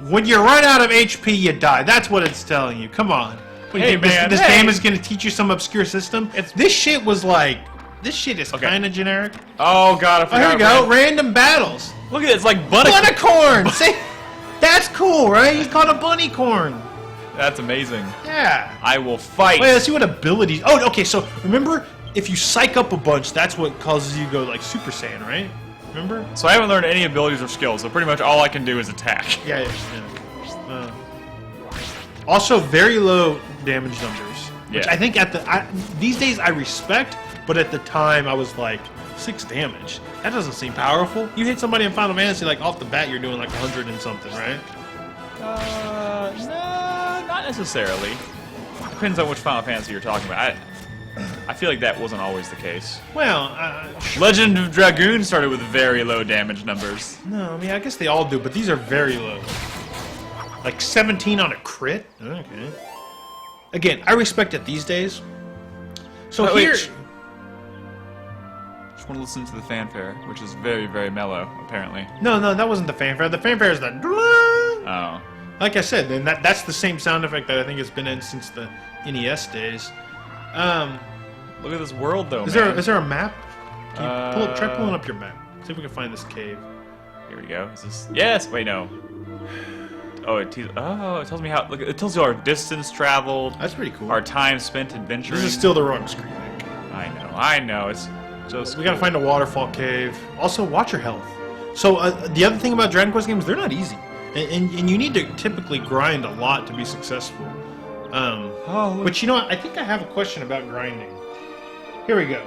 when you run out of HP, you die. That's what it's telling you. Come on. Hey, man, this game is gonna teach you some obscure system. This shit was like, this shit is kind of generic. Oh god, I forgot. Here we go. Random battles. Look at it. It's like Bunnicorn. See, that's cool, right? He's called a bunnicorn. That's amazing. Yeah. I will fight. Wait, let's see what abilities. Oh, okay. So remember, if you psych up a bunch, that's what causes you to go like Super Saiyan, right? Remember? So I haven't learned any abilities or skills. So pretty much all I can do is attack. Yeah. Also, very low damage numbers, which I think these days I respect, but at the time I was like 6 damage. That doesn't seem powerful. You hit somebody in Final Fantasy, like off the bat, you're doing like 100 and something, right? No, not necessarily. Depends on which Final Fantasy you're talking about. I feel like that wasn't always the case. Well, Legend of Dragoon started with very low damage numbers. No, I mean I guess they all do, but these are very low. Like 17 on a crit? Okay. Again, I respect it these days. So here... Just want to listen to the fanfare, which is very, very mellow, apparently. No, that wasn't the fanfare. The fanfare is the... Oh. Like I said, then that's the same sound effect that I think has been in since the NES days. Look at this world, though, Is there a map? Can you try pulling up your map. See if we can find this cave. Here we go. Is this... Yes! Wait, no. Oh, it tells me how... Look, it tells you our distance traveled. That's pretty cool. Our time spent adventuring. This is still the wrong screen, Nick. I know. It's just... We gotta find a waterfall cave. Also, watch your health. So, the other thing about Dragon Quest games, they're not easy. And you need to typically grind a lot to be successful. But you know what? I think I have a question about grinding. Here we go.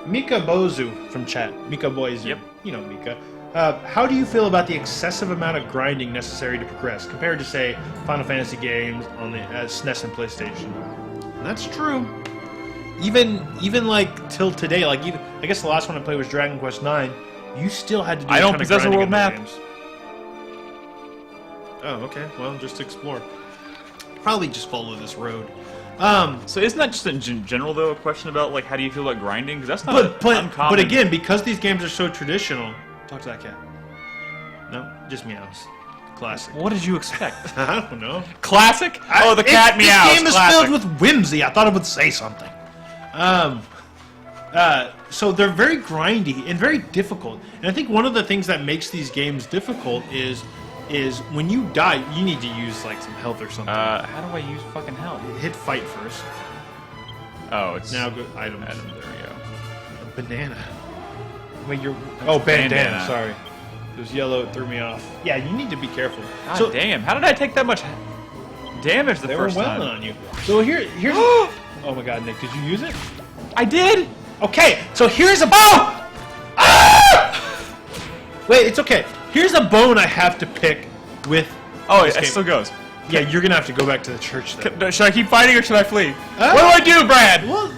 Mika Bozu from chat. Mika Bozu. Yep. You know Mika. How do you feel about the excessive amount of grinding necessary to progress compared to, say, Final Fantasy games on the SNES and PlayStation? And that's true. Even like till today, like even I guess the last one I played was Dragon Quest IX. You still had to do. I don't possess a world map. Games. Oh, okay. Well, just explore. Probably just follow this road. So isn't that just in general though a question about like how do you feel about grinding? Because that's not uncommon. But again, because these games are so traditional. Talk to that cat. No, just meows. Classic. What did you expect? I don't know. Classic? Oh, the cat meows. This game is Classic. filled with whimsy. I thought it would say something. So they're very grindy and very difficult. And I think one of the things that makes these games difficult is when you die, you need to use like some health or something. How do I use fucking health? Hit fight first. Oh, it's now go items. There we go. A banana. Wait, bandana. Sorry. It was yellow. It threw me off. Yeah, you need to be careful. God damn! How did I take that much damage the first time? They were well on you. So here's. Oh my God, Nick! Did you use it? I did. Okay, so here's a bone. Ah! Wait, it's okay. Here's a bone I have to pick with. Oh, it still goes. Yeah, you're gonna have to go back to the church then. Should I keep fighting or should I flee? What do I do, Brad? Well,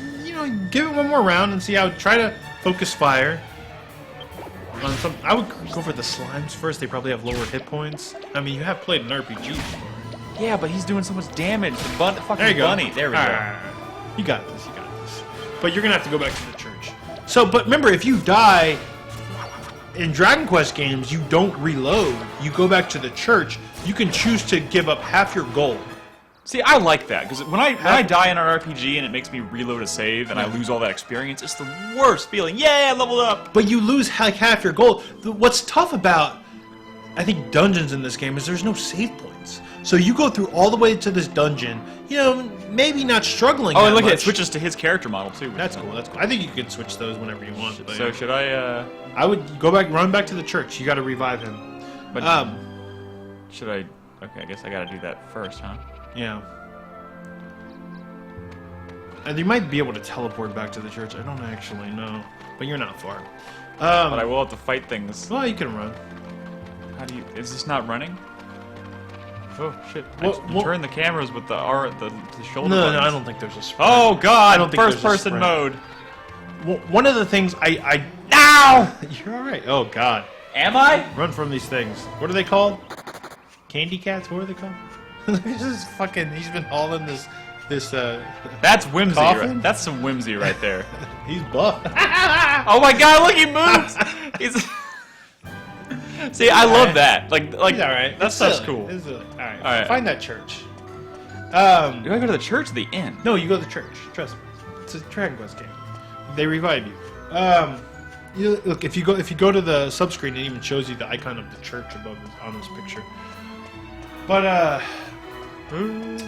give it one more round and see how. Try to focus fire on some. I would go for the slimes first. They probably have lower hit points. I mean, you have played an RPG before. Yeah, but he's doing so much damage. The fucking there you go. bunny. There we go. You got this. You got this. But you're gonna have to go back to the church. So, but remember, if you die in Dragon Quest games, you don't reload. You go back to the church. You can choose to give up half your gold. See, I like that because when I die in an RPG and it makes me reload a save and I lose all that experience, it's the worst feeling. Yeah, I leveled up. But you lose like half your gold. What's tough about, I think, dungeons in this game is there's no save points. So you go through all the way to this dungeon. Maybe not struggling. Oh, and look, much. It switches to his character model too. That's cool. That's cool. I think you can switch those whenever you want. So should I? I would go back, run back to the church. You got to revive him. But should I? Okay, I guess I got to do that first, huh? Yeah. And you might be able to teleport back to the church. I don't actually know, but you're not far. But I will have to fight things. Well, you can run. How do you? Is this not running? Oh shit! Well, turn the cameras with the shoulder. No, buttons. I don't think there's a sprint. Oh god! I don't think first-person mode. One of the things I Ow! You're all right. Oh god. Am I? Run from these things. What are they called? Candy cats? What are they called? This is fucking. He's been hauling this this That's whimsy. Coffin? Right? That's some whimsy right there. he's buff. Oh my God! Look, he moves. He's. See, I love that. Like. He's all right. That stuff's cool. It's silly. All right. All right. Find that church. Do I go to the church or the inn? No, you go to the church. Trust me. It's a Dragon Quest game. They revive you. Look, if you go to the subscreen, it even shows you the icon of the church above on this picture. But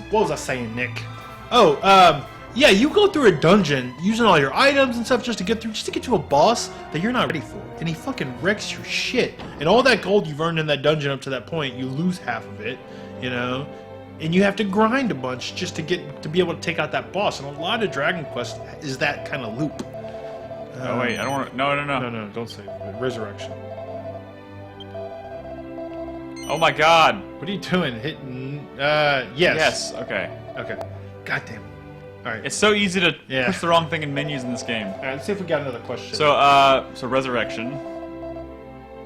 what was I saying, Nick? Oh, yeah, you go through a dungeon using all your items and stuff just to get to a boss that you're not ready for, and he fucking wrecks your shit. And all that gold you've earned in that dungeon up to that point, you lose half of it, you know. And you have to grind a bunch just to be able to take out that boss. And a lot of Dragon Quest is that kind of loop. Oh wait, I don't want to. No. No, don't say it. Resurrection. Oh my God. What are you doing? Hitting? Yes. Yes. Okay. Okay. Goddamn. All right. It's so easy to Yeah. push the wrong thing in menus in this game. All right. Let's see if we got another question. So Resurrection.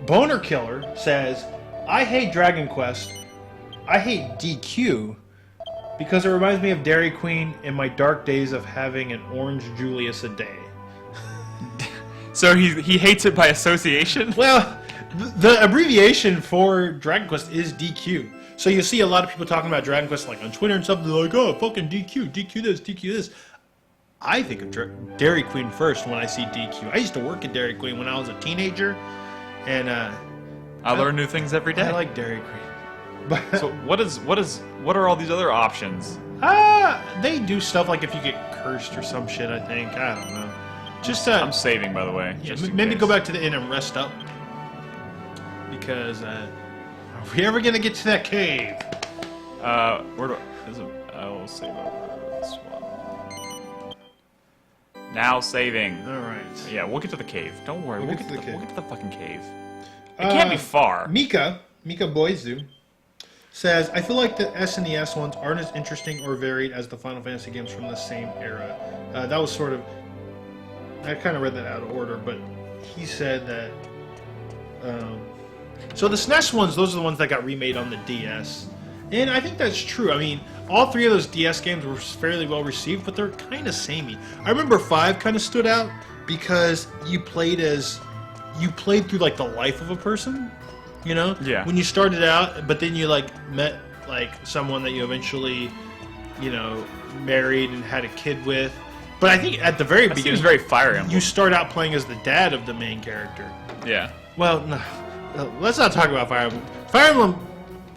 Boner Killer says, "I hate Dragon Quest. I hate DQ because it reminds me of Dairy Queen in my dark days of having an orange Julius a day." So he hates it by association? Well, the abbreviation for Dragon Quest is DQ. So you see a lot of people talking about Dragon Quest like on Twitter and stuff. They're like, "Oh, fucking DQ this, DQ this." I think of Dairy Queen first when I see DQ. I used to work at Dairy Queen when I was a teenager, and I learn new things every day. I like Dairy Queen. But So what are all these other options? they do stuff like if you get cursed or some shit. I think I don't know. Just I'm saving, by the way. yeah, just in maybe case. go back to the inn and rest up because are we ever gonna get to that cave? Where do I will save over this one. Now saving. All right. Yeah, we'll get to the cave. Don't worry. We'll get to the cave. We'll get to the fucking cave. It can't be far. Mika Boyzu says, "I feel like the SNES ones aren't as interesting or varied as the Final Fantasy games from the same era." That was sort of... I kind of read that out of order, but he said that... so the SNES ones, those are the ones that got remade on the DS. And I think that's true. I mean, all three of those DS games were fairly well received, but they're kind of samey. I remember 5 kind of stood out because you played through like the life of a person. You know? Yeah. When you started out, but then you like met like someone that you eventually, you know, married and had a kid with. But I think at the very That beginning, seems very Fire Emblem. you start out playing as the dad of the main character. Yeah. Well, no, let's not talk about Fire Emblem. Fire Emblem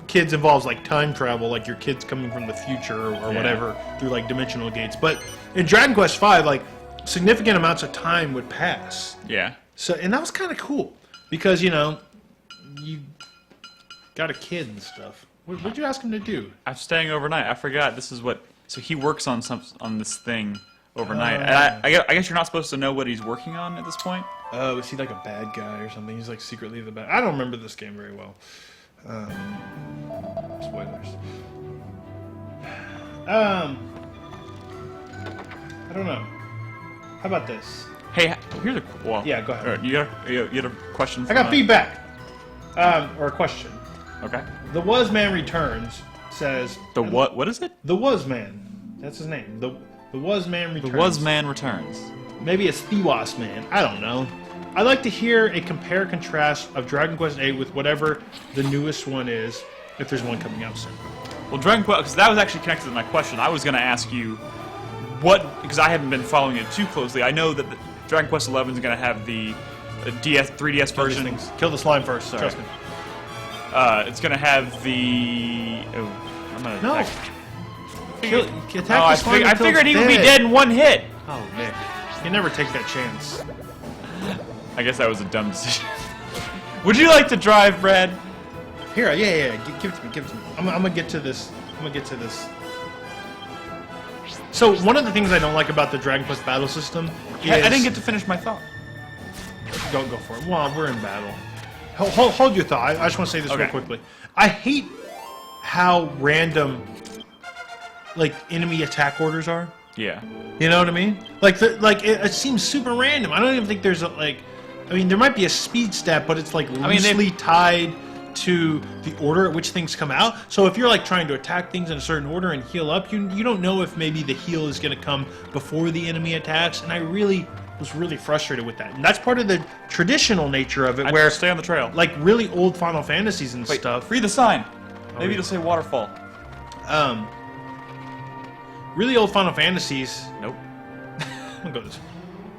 Kids involves like time travel, like your kids coming from the future or whatever through like dimensional gates. But in Dragon Quest V, like significant amounts of time would pass. Yeah. So, and that was kind of cool because, you know, you got a kid and stuff. What'd you ask him to do? I'm staying overnight. I forgot. This is what. So he works on this thing overnight. And I guess you're not supposed to know what he's working on at this point. Oh, is he like a bad guy or something? He's like secretly the bad. I don't remember this game very well. Spoilers. I don't know. How about this? Hey, here's a. Well, Yeah, go ahead. You had a question. I got feedback. Or a question. Okay. The Wasman Returns says... The what? What is it? The Wasman. That's his name. The Wasman Returns. The Wasman Returns. Maybe it's the Wasman. I don't know. I'd like to hear a compare-contrast of Dragon Quest VIII with whatever the newest one is, if there's one coming out soon. Well, Dragon Quest, because that was actually connected to my question. I was going to ask you because I haven't been following it too closely. I know that the Dragon Quest XI is going to have the 3DS version. Kill the slime first. Sorry. Trust me. It's going to have the. Oh, I'm going to. No. Attack. Attack I the slime until figured it's he would be dead in one hit. Oh, Nick. You never take that chance. I guess that was a dumb decision. Would you like to drive, Brad? Here, yeah. Give it to me. I'm gonna get to this. So one of the things I don't like about the Dragon Quest battle system is... I didn't get to finish my thought. Don't go for it. Well, we're in battle. Hold your thought. I just want to say this real Okay. quickly. I hate how random, like, enemy attack orders are. Yeah. You know what I mean? Like, it seems super random. I don't even think there's a, like... I mean, there might be a speed stat, but it's, like, loosely tied to the order at which things come out. So if you're like trying to attack things in a certain order and heal up, you don't know if maybe the heal is going to come before the enemy attacks. And I was really frustrated with that. And that's part of the traditional nature of it, where stay on the trail. like really old Final Fantasies and stuff. Read the sign. Maybe it'll say waterfall. Really old Final Fantasies. Nope. I'll go this.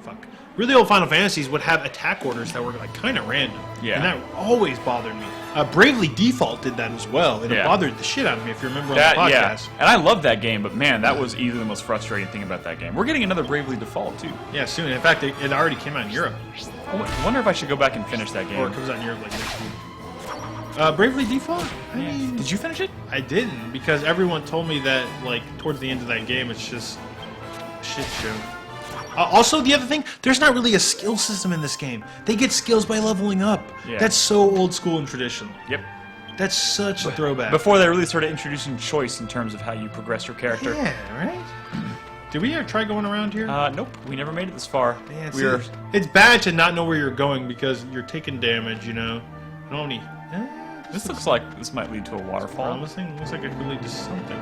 Fuck. Really old Final Fantasies would have attack orders that were like kind of random. Yeah. And that always bothered me. Bravely Default did that as well, and it Yeah. bothered the shit out of me if you remember on the podcast. Yeah. And I love that game, but man, that was easily the most frustrating thing about that game. We're getting another Bravely Default too. Yeah, soon. In fact, it already came out in Europe. I wonder if I should go back and finish that game. Or it comes out in Europe like next week. Bravely Default? I mean, Did you finish it? I didn't, because everyone told me that, like, towards the end of that game, it's just a shit show. Also, the other thing, there's not really a skill system in this game. They get skills by leveling up. Yeah. That's so old school and traditional. Yep. That's such a throwback. Before they really started introducing choice in terms of how you progress your character. Yeah, right? Did we ever try going around here? Nope. We never made it this far. Man, We see, it's bad to not know where you're going because you're taking damage, you know? I don't need... This looks like this might lead to a waterfall. promising. Looks like it could lead to something.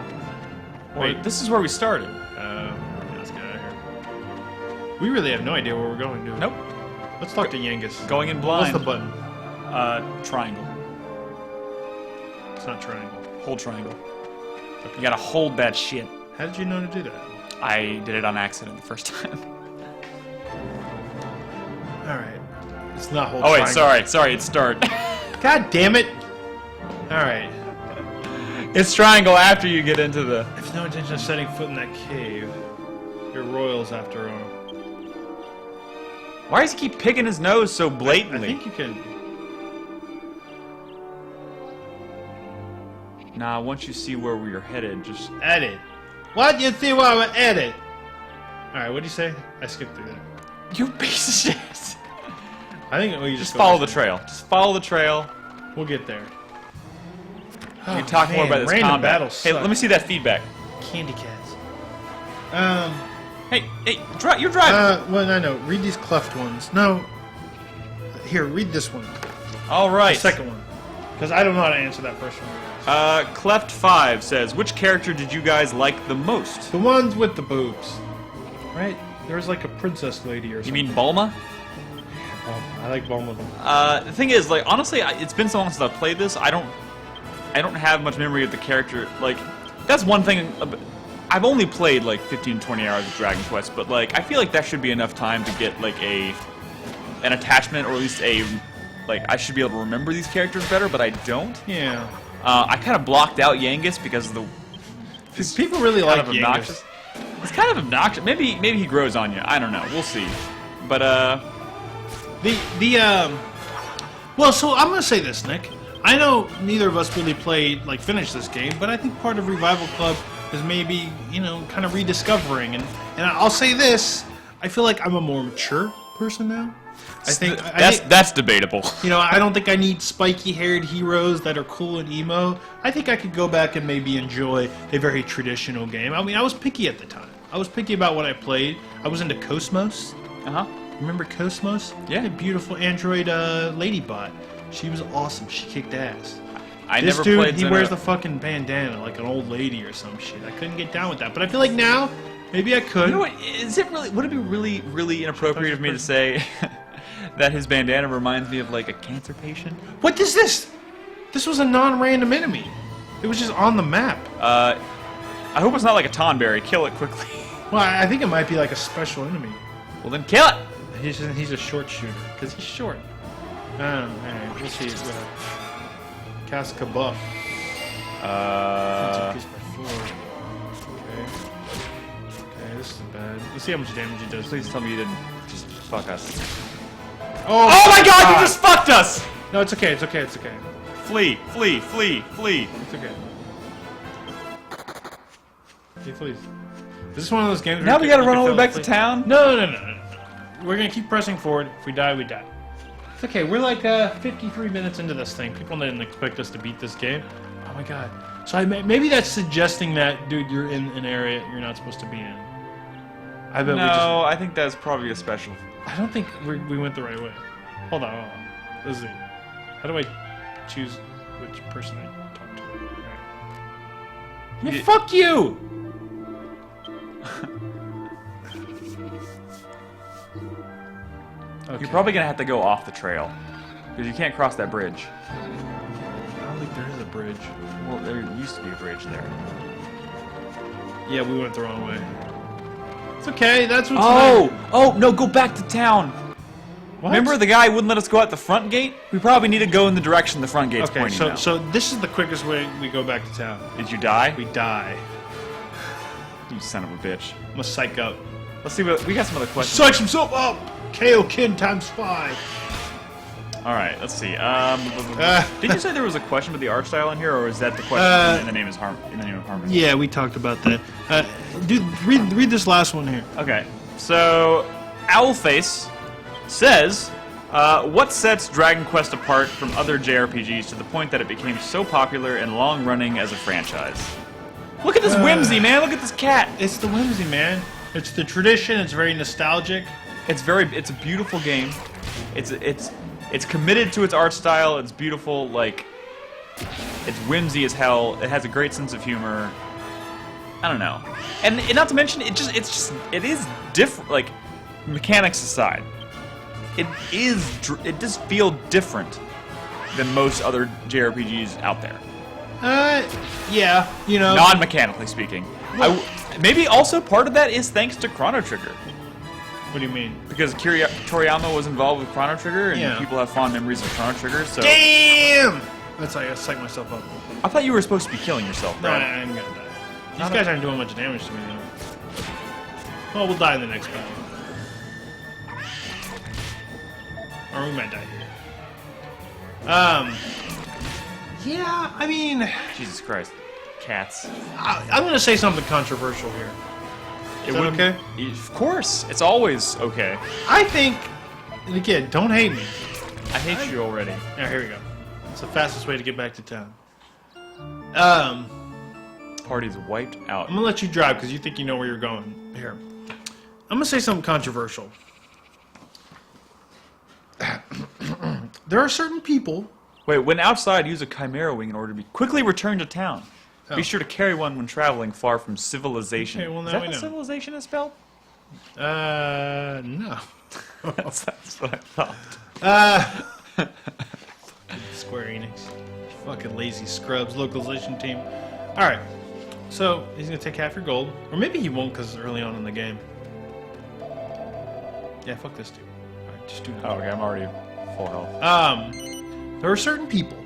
Wait, this is where we started. Yeah, let's get out of here. We really have no idea where we're going, do we? Nope. Let's talk to Yangus. Going in What's blind. the button? Triangle. It's not triangle. Hold triangle. You gotta hold that shit. How did you know to do that? I did it on accident the first time. Alright. It's not hold Oh wait, triangle. sorry, it's start. God damn it! Alright. It's triangle after you get into the... If no intention of setting foot in that cave, you're royals after all. Why does he keep picking his nose so I blatantly? think you can... Nah, once you see where we're headed, just... Edit. What? You see why we're edit? Alright, what do you say? I skipped through that. You piece of shit! I think we Just follow the trail. Just follow the trail. We'll get there. We can talk more about this random combat. battles Hey, suck. let me see that feedback. Candy cats. Hey, you're driving. Well, no. Read these cleft ones. No. Here, read this one. All right. The second one. Because I don't know how to answer that first one. Cleft5 says, which character did you guys like the most? The ones with the boobs. Right? There's like a princess lady or You something. mean Bulma? Oh, I like Bulma. The thing is, like, honestly, it's been so long since I've played this, I don't have much memory of the character. Like, that's one thing. I've only played like 15, 20 hours of Dragon Quest, but like, I feel like that should be enough time to get like an attachment, or at least I should be able to remember these characters better, but I don't. Yeah. I kind of blocked out Yangus because of the People really kind like of Yangus. obnoxious. It's kind of obnoxious. Maybe he grows on you. I don't know. We'll see. But Well, so I'm gonna say this, Nick. I know neither of us really finished this game, but I think part of Revival Club is maybe, kind of rediscovering. And I'll say this, I feel like I'm a more mature person now. I think that's debatable. I don't think I need spiky-haired heroes that are cool and emo. I think I could go back and maybe enjoy a very traditional game. I mean, I was picky at the time. I was picky about what I played. I was into Cosmos. Uh-huh. Remember Cosmos? Yeah. The beautiful android lady bot. She was awesome. She kicked ass. I This never dude, played he Xeno. wears the fucking bandana like an old lady or some shit. I couldn't get down with that. But I feel like now, maybe I could. You know what? Would it be really, really inappropriate of me to say that his bandana reminds me of like a cancer patient? What is this? This was a non-random enemy. It was just on the map. I hope it's not like a Tonberry. Kill it quickly. Well, I think it might be like a special enemy. Well, then kill it. He's a short shooter because he's short. Alright, we'll see. Cast Kabuff. Increased by 4. Okay, this is bad. Let's see how much damage he does. Please tell me you didn't just fuck us. Oh my God! You just fucked us. No, it's okay. It's okay. It's okay. Flee! Flee! Flee! Flee! It's okay. He flees. Is this one of those games? Now where we you gotta can run all the way feel back to it flee? town. No. We're gonna keep pressing forward. If we die, we die. It's okay. We're like 53 minutes into this thing. People didn't expect us to beat this game. Oh my god. So maybe that's suggesting that, dude, you're in an area you're not supposed to be in. I bet we just. No, I think that's probably a special. I don't think we went the right way. Hold on. Let's see. How do I choose? which person I talked to. Right. Fuck you! Okay. You're probably gonna have to go off the trail because you can't cross that bridge. I don't think there is a bridge. Well, there used to be a bridge there. Yeah, we went the wrong way. It's okay. That's what's Oh no! Go back to town. What? Remember the guy wouldn't let us go out the front gate? We probably need to go in the direction the front gate's Okay, pointing now. so this is the quickest way we go back to town. Did you die? We die. You son of a bitch. I'm a psych up. Let's see what we got. Some other questions. Psych himself up. Kaioken times 5. All right, let's see. Did you say there was a question with the art style in here, or is that the question in the name of Harmony? Yeah, we talked about that. Dude, read this last one here. Okay, so Owlface says, what sets Dragon Quest apart from other JRPGs to the point that it became so popular and long-running as a franchise? Look at this whimsy, man! Look at this cat! It's the whimsy, man. It's the tradition. It's very nostalgic. It's a beautiful game. It's committed to its art style. It's beautiful. Like, it's whimsy as hell. It has a great sense of humor. I don't know, and not to mention it is different. Like, mechanics aside, it does feel different than most other JRPGs out there. Yeah, you know. Non-mechanically speaking. Maybe also part of that is thanks to Chrono Trigger. What do you mean? Because Toriyama was involved with Chrono Trigger, and Yeah. people have fond memories of Chrono Trigger, so... Damn! That's how I psych myself up. I thought you were supposed to be killing yourself, No, Brad. I'm gonna die. These guys aren't doing much damage to me, though. Well, we'll die in the next battle. Or we might die here. Yeah, I mean... Jesus Christ. Cats. I'm gonna say something controversial here. Is that wouldn't- okay? Of course. It's always okay. I think... And again, don't hate me. I hate you already. Now, here we go. It's the fastest way to get back to town. Party's wiped out. I'm gonna let you drive because you think you know where you're going. Here. I'm gonna say something controversial. There are certain people... Wait, when outside, use a Chimera Wing in order to be quickly returned to town. Be sure to carry one when traveling far from civilization. Okay, well, now is that we how know. civilization is spelled? No. That's what I thought. Square Enix. Fucking lazy scrubs, localization team. Alright. So, he's gonna take half your gold. Or maybe he won't because it's early on in the game. Yeah, fuck this dude. Alright, just do that. Oh, okay, I'm already full health. There are certain people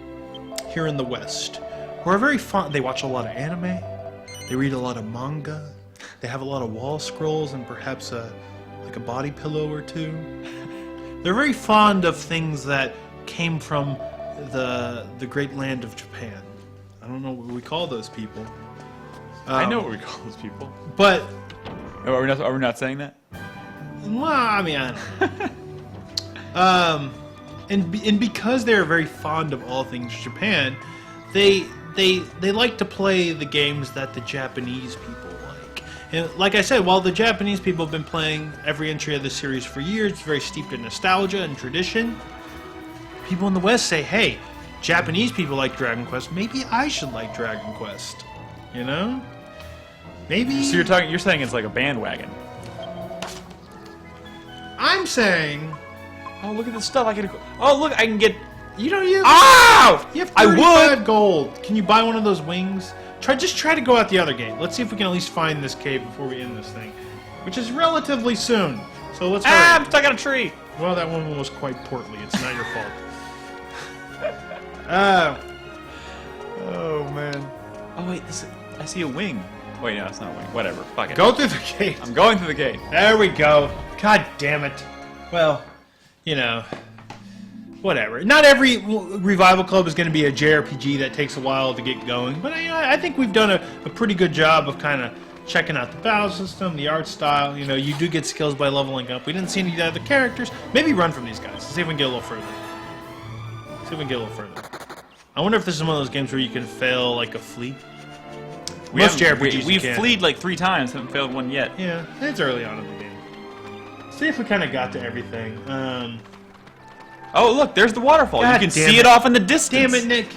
here in the West who are very fond. They watch a lot of anime. They read a lot of manga. They have a lot of wall scrolls and perhaps like a body pillow or two. They're very fond of things that came from the great land of Japan. I don't know what we call those people. I know what we call those people. But Are we not saying that? well, I mean, I don't know. And because they're very fond of all things Japan, they like to play the games that the Japanese people like. And like I said, while the Japanese people have been playing every entry of the series for years, it's very steeped in nostalgia and tradition. People in the West say, "Hey, Japanese people like Dragon Quest. Maybe I should like Dragon Quest." You know? Maybe. So you're saying it's like a bandwagon. I'm saying. Oh, look at this stuff. Oh, look, I can get... You know you. Ow! You have I 35 would! gold. Can you buy one of those wings? Just try to go out the other gate. Let's see if we can at least find this cave before we end this thing, which is relatively soon. So let's hurry. I'm stuck on a tree! Well, that one was quite portly. It's not your fault. Oh, man. Oh, wait, I see a wing. Wait, no, it's not a wing. Whatever, fuck it. Go through the gate. I'm going through the gate. There we go. God damn it. Well, you know, whatever. Not every Revival Club is going to be a JRPG that takes a while to get going, but I think we've done a pretty good job of kind of checking out the battle system, the art style. You know, you do get skills by leveling up. We didn't see any other characters. Maybe run from these guys. See if we can get a little further. I wonder if this is one of those games where you can fail like a fleet. Most JRPGs We've you can. fleed like 3 times, haven't failed one yet. Yeah, it's early on in the game. See if we kind of got to everything. Oh, look, there's the waterfall. God You can damn see it. it off in the distance. Damn it, Nick.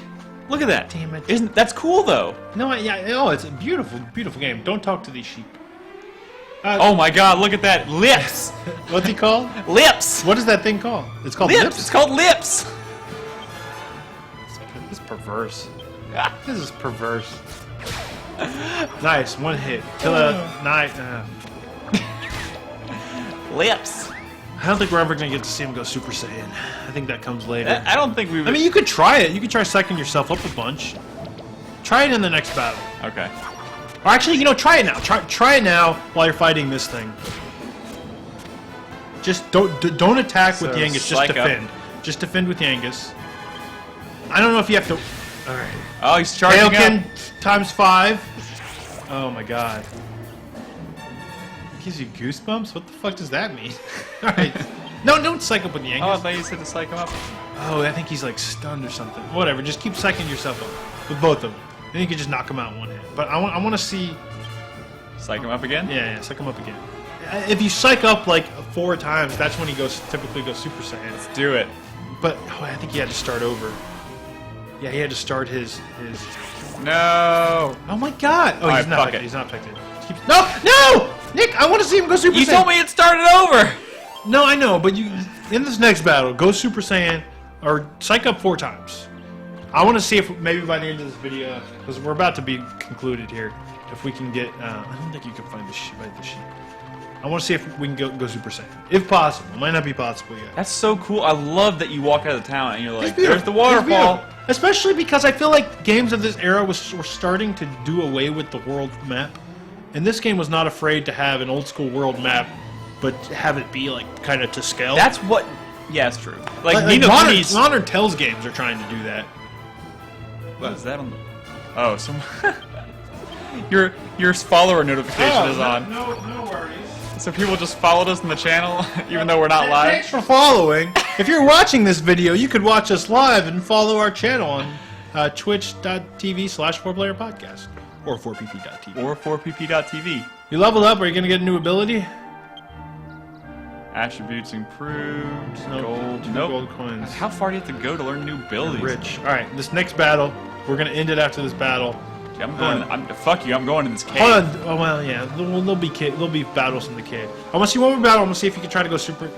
Look at that. Damn it. Isn't that's cool though? No, yeah, oh, it's a beautiful, beautiful game. Don't talk to these sheep. Oh my God! Look at that. Lips. What's he called? Lips. What is that thing called? It's called Lips. lips. It's called lips. This is perverse. This is perverse. Nice, one hit. Kill a knife. Lips. I don't think we're ever gonna get to see him go Super Saiyan. I think that comes later. I don't think we. I mean, you could try it. You could try psyching yourself up a bunch. Try it in the next battle. Okay. Or actually, you know, try it now. Try it now while you're fighting this thing. Just don't attack with So, Yangus. Just psych up. defend. Just defend with Yangus. I don't know if you have to. All right. Oh, he's charging Tailkin up. ×5. Oh my God. Gives you goosebumps? What the fuck does that mean? Alright. No, don't psych up with Yangus. Oh, I thought you said to psych him up. Oh, I think he's like stunned or something. Whatever, just keep psyching yourself up. With both of them. Then you can just knock him out in one hit. But I want to see... Psych him up again? Yeah, psych him up again. If you psych up like 4 times, that's when he typically goes Super Saiyan. Let's do it. But I think he had to start over. Yeah, he had to start his... No. Oh my God! Oh, All he's right, not fuck affected. it. He's not affected. No! Nick, I want to see him go Super Saiyan. You told me it started over. No, I know, but you in this next battle, go Super Saiyan or psych up 4 times. I want to see if maybe by the end of this video, because we're about to be concluded here, if we can get. I don't think you can find the sheep. I want to see if we can go Super Saiyan, if possible. It might not be possible yet. That's so cool. I love that you walk out of the town and you're like, It's beautiful. there's the It's waterfall. beautiful. Especially because I feel like games of this era were starting to do away with the world map. And this game was not afraid to have an old school world map, but have it be like kind of to scale. That's what. Yeah, it's true. Like modern Tales games are trying to do that. What is that on the? Oh, some. your follower notification is on. No worries. So people just followed us in the channel, even though we're not live. Thanks for following. If you're watching this video, you could watch us live and follow our channel on twitch.tv/4playerpodcast or 4pp.tv. Or 4pp.tv. You leveled up. Are you going to get a new ability? Attributes improved. Nope. Gold. 2 Nope. gold coins. How far do you have to go to learn new abilities? Rich. All right, this next battle, we're going to end it after this battle. Dude, I'm going. Fuck you. I'm going in this cave. Hold on. Oh well, yeah. There'll be battles in the cave. I want to see one more battle. I want to see if you can try to go Super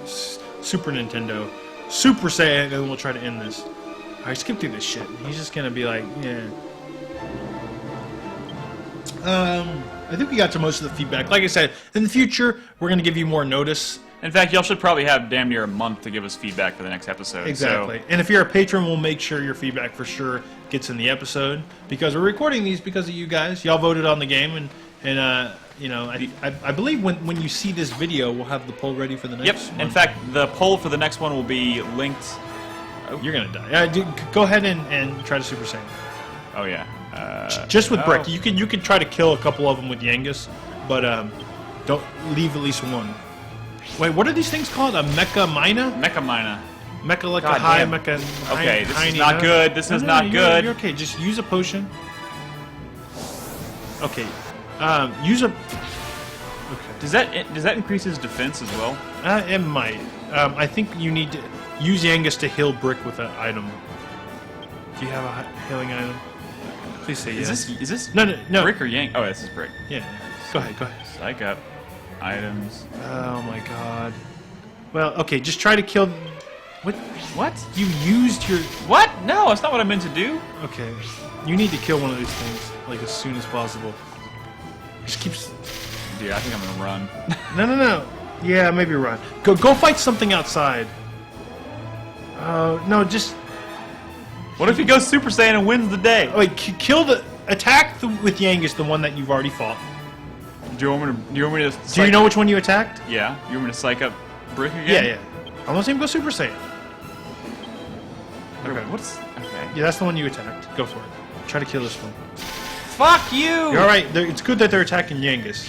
Nintendo, Super Saiyan, and then we'll try to end this. All right, skip through this shit. He's just gonna be like, yeah. I think we got to most of the feedback. Like I said, in the future, we're gonna give you more notice. In fact, y'all should probably have damn near a month to give us feedback for the next episode. Exactly. So. And if you're a patron, we'll make sure your feedback for sure gets in the episode because we're recording these because of you guys. Y'all voted on the game, and you know, I believe when you see this video, we'll have the poll ready for the next one. In fact, the poll for the next one will be linked. Oh, you're gonna die. Go ahead and try to Super Saiyan. Oh yeah. Just with oh. Brick. You can try to kill a couple of them with Yangus, but don't leave at least one. Wait, what are these things called? A Mecha Mina? Mecha Mina. Mecha like God a high, damn. Mecha. Okay, this is tiny, not good. This is not good. You're okay. Just use a potion. Okay. Use a. Okay. Does that increase his defense as well? It might. I think you need to use Yangus to heal Brick with an item. Do you have a healing item? Please say yes. Is this No. Brick or Yank? Oh, this is Brick. Yeah. Go ahead. Psych up. Items. Oh my god. Well, okay, just try to kill... What? You used your... What? No, that's not what I meant to do. Okay. You need to kill one of these things, like, as soon as possible. Just keep... Dude, I think I'm gonna run. No. Yeah, maybe run. Go fight something outside. No, just... What if he goes Super Saiyan and wins the day? Oh, wait, kill the... Attack with Yangus, the one that you've already fought. Do you want me to Do you know which one you attacked? Yeah. You want me to psych up Brick again? Yeah. I want to see him go Super Saiyan. Okay. Okay. Yeah, that's the one you attacked. Go for it. Try to kill this one. Fuck you! You're alright. It's good that they're attacking Yangus.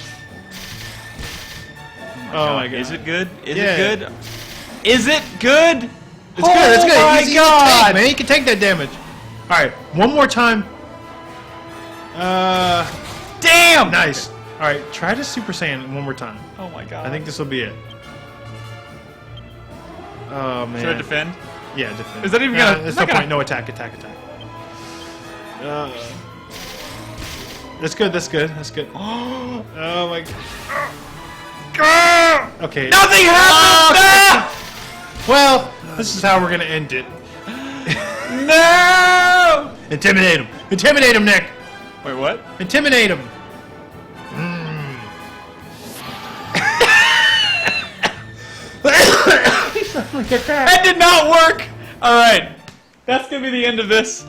Oh my god. Is it good? Is Yeah. it good? Is it good? It's good. It's good. Oh my Easy to god! take, man. You can take that damage. Alright, one more time. Damn! Nice. Alright, try to Super Saiyan one more time. Oh my god. I think this will be it. Oh man. Should I defend? Yeah, defend. Is that even Nah, gonna- There's it's no not gonna- point. No attack. That's good. That's good. That's good. Oh my God. Okay. Nothing happened! Well, this is how we're gonna end it. No! Intimidate him. Intimidate him, Nick. Wait, what? Intimidate him. That did not work! Alright. That's gonna be the end of this.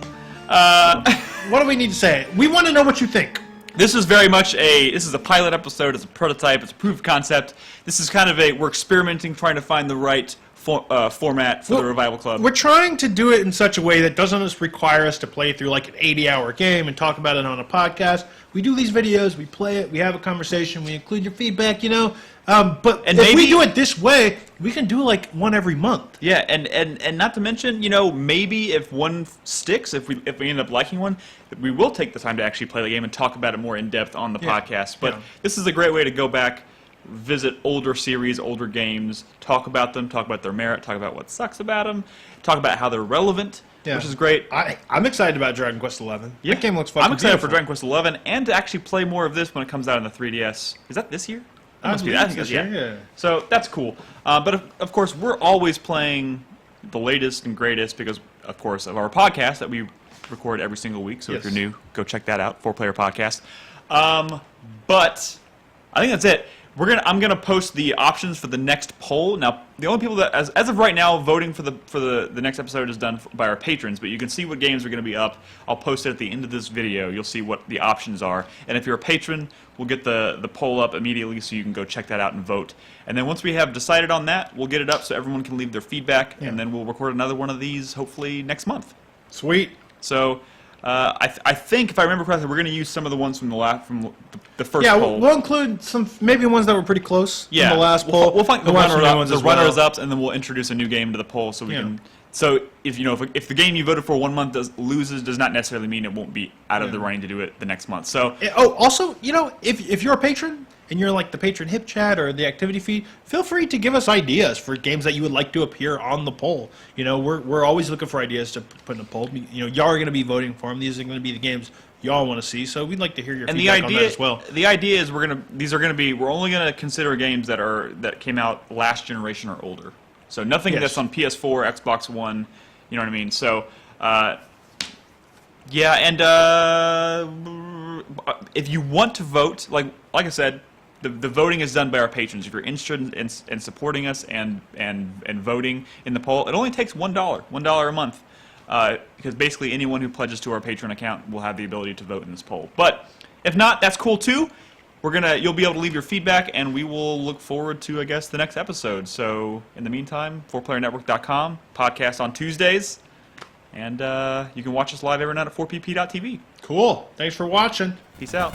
What do we need to say? We want to know what you think. This is very much this is a pilot episode, it's a prototype, it's a proof of concept. This is kind of we're experimenting, trying to find the right format for the Revival Club. We're trying to do it in such a way that doesn't just require us to play through like an 80-hour game and talk about it on a podcast. We do these videos, we play it, we have a conversation, we include your feedback, you know. But if we do it this way, we can do like one every month. Yeah, and not to mention, you know, maybe if one sticks, if we end up liking one, we will take the time to actually play the game and talk about it more in depth on the podcast. But this is a great way to go back, visit older series, older games, talk about them, talk about their merit, talk about what sucks about them, talk about how they're relevant, which is great. I'm excited about Dragon Quest XI. Yeah. That game looks fucking I'm excited beautiful. for Dragon Quest XI and to actually play more of this when it comes out on the 3DS. Is that this year? That must be. I think it's yeah. So that's cool. But of course, we're always playing the latest and greatest because, of course, of our podcast that we record every single week. So if you're new, go check that out. 4-Player Podcast. But I think that's it. I'm gonna post the options for the next poll. Now, the only people that, as of right now, voting for the next episode is done by our patrons. But you can see what games are gonna be up. I'll post it at the end of this video. You'll see what the options are. And if you're a patron, we'll get the poll up immediately, so you can go check that out and vote. And then once we have decided on that, we'll get it up so everyone can leave their feedback, and then we'll record another one of these hopefully next month. Sweet. So. I think, if I remember correctly, we're going to use some of the ones from the first poll. Yeah, we'll include some, maybe ones that were pretty close in the last poll. We'll find the runners-ups, runners-ups, and then we'll introduce a new game to the poll so we can. So if the game you voted for 1 month loses, does not necessarily mean it won't be out of the running to do it the next month. So also, you know, if you're a patron and you're like the patron hip chat or the activity feed, feel free to give us ideas for games that you would like to appear on the poll. You know, we're always looking for ideas to put in the poll. You know, y'all are going to be voting for them. These are going to be the games y'all want to see. So we'd like to hear your feedback on that as well. The idea is we're only going to consider games that came out last generation or older. So nothing that's on PS4, Xbox One. You know what I mean? So if you want to vote, like I said, the voting is done by our patrons. If you're interested in supporting us and voting in the poll, it only takes $1 a month, because basically anyone who pledges to our Patreon account will have the ability to vote in this poll. But if not, that's cool too. You'll be able to leave your feedback, and we will look forward to, I guess, the next episode. So in the meantime, 4playernetwork.com, podcast on Tuesdays, and you can watch us live every night at 4pp.tv. Cool. Thanks for watching. Peace out.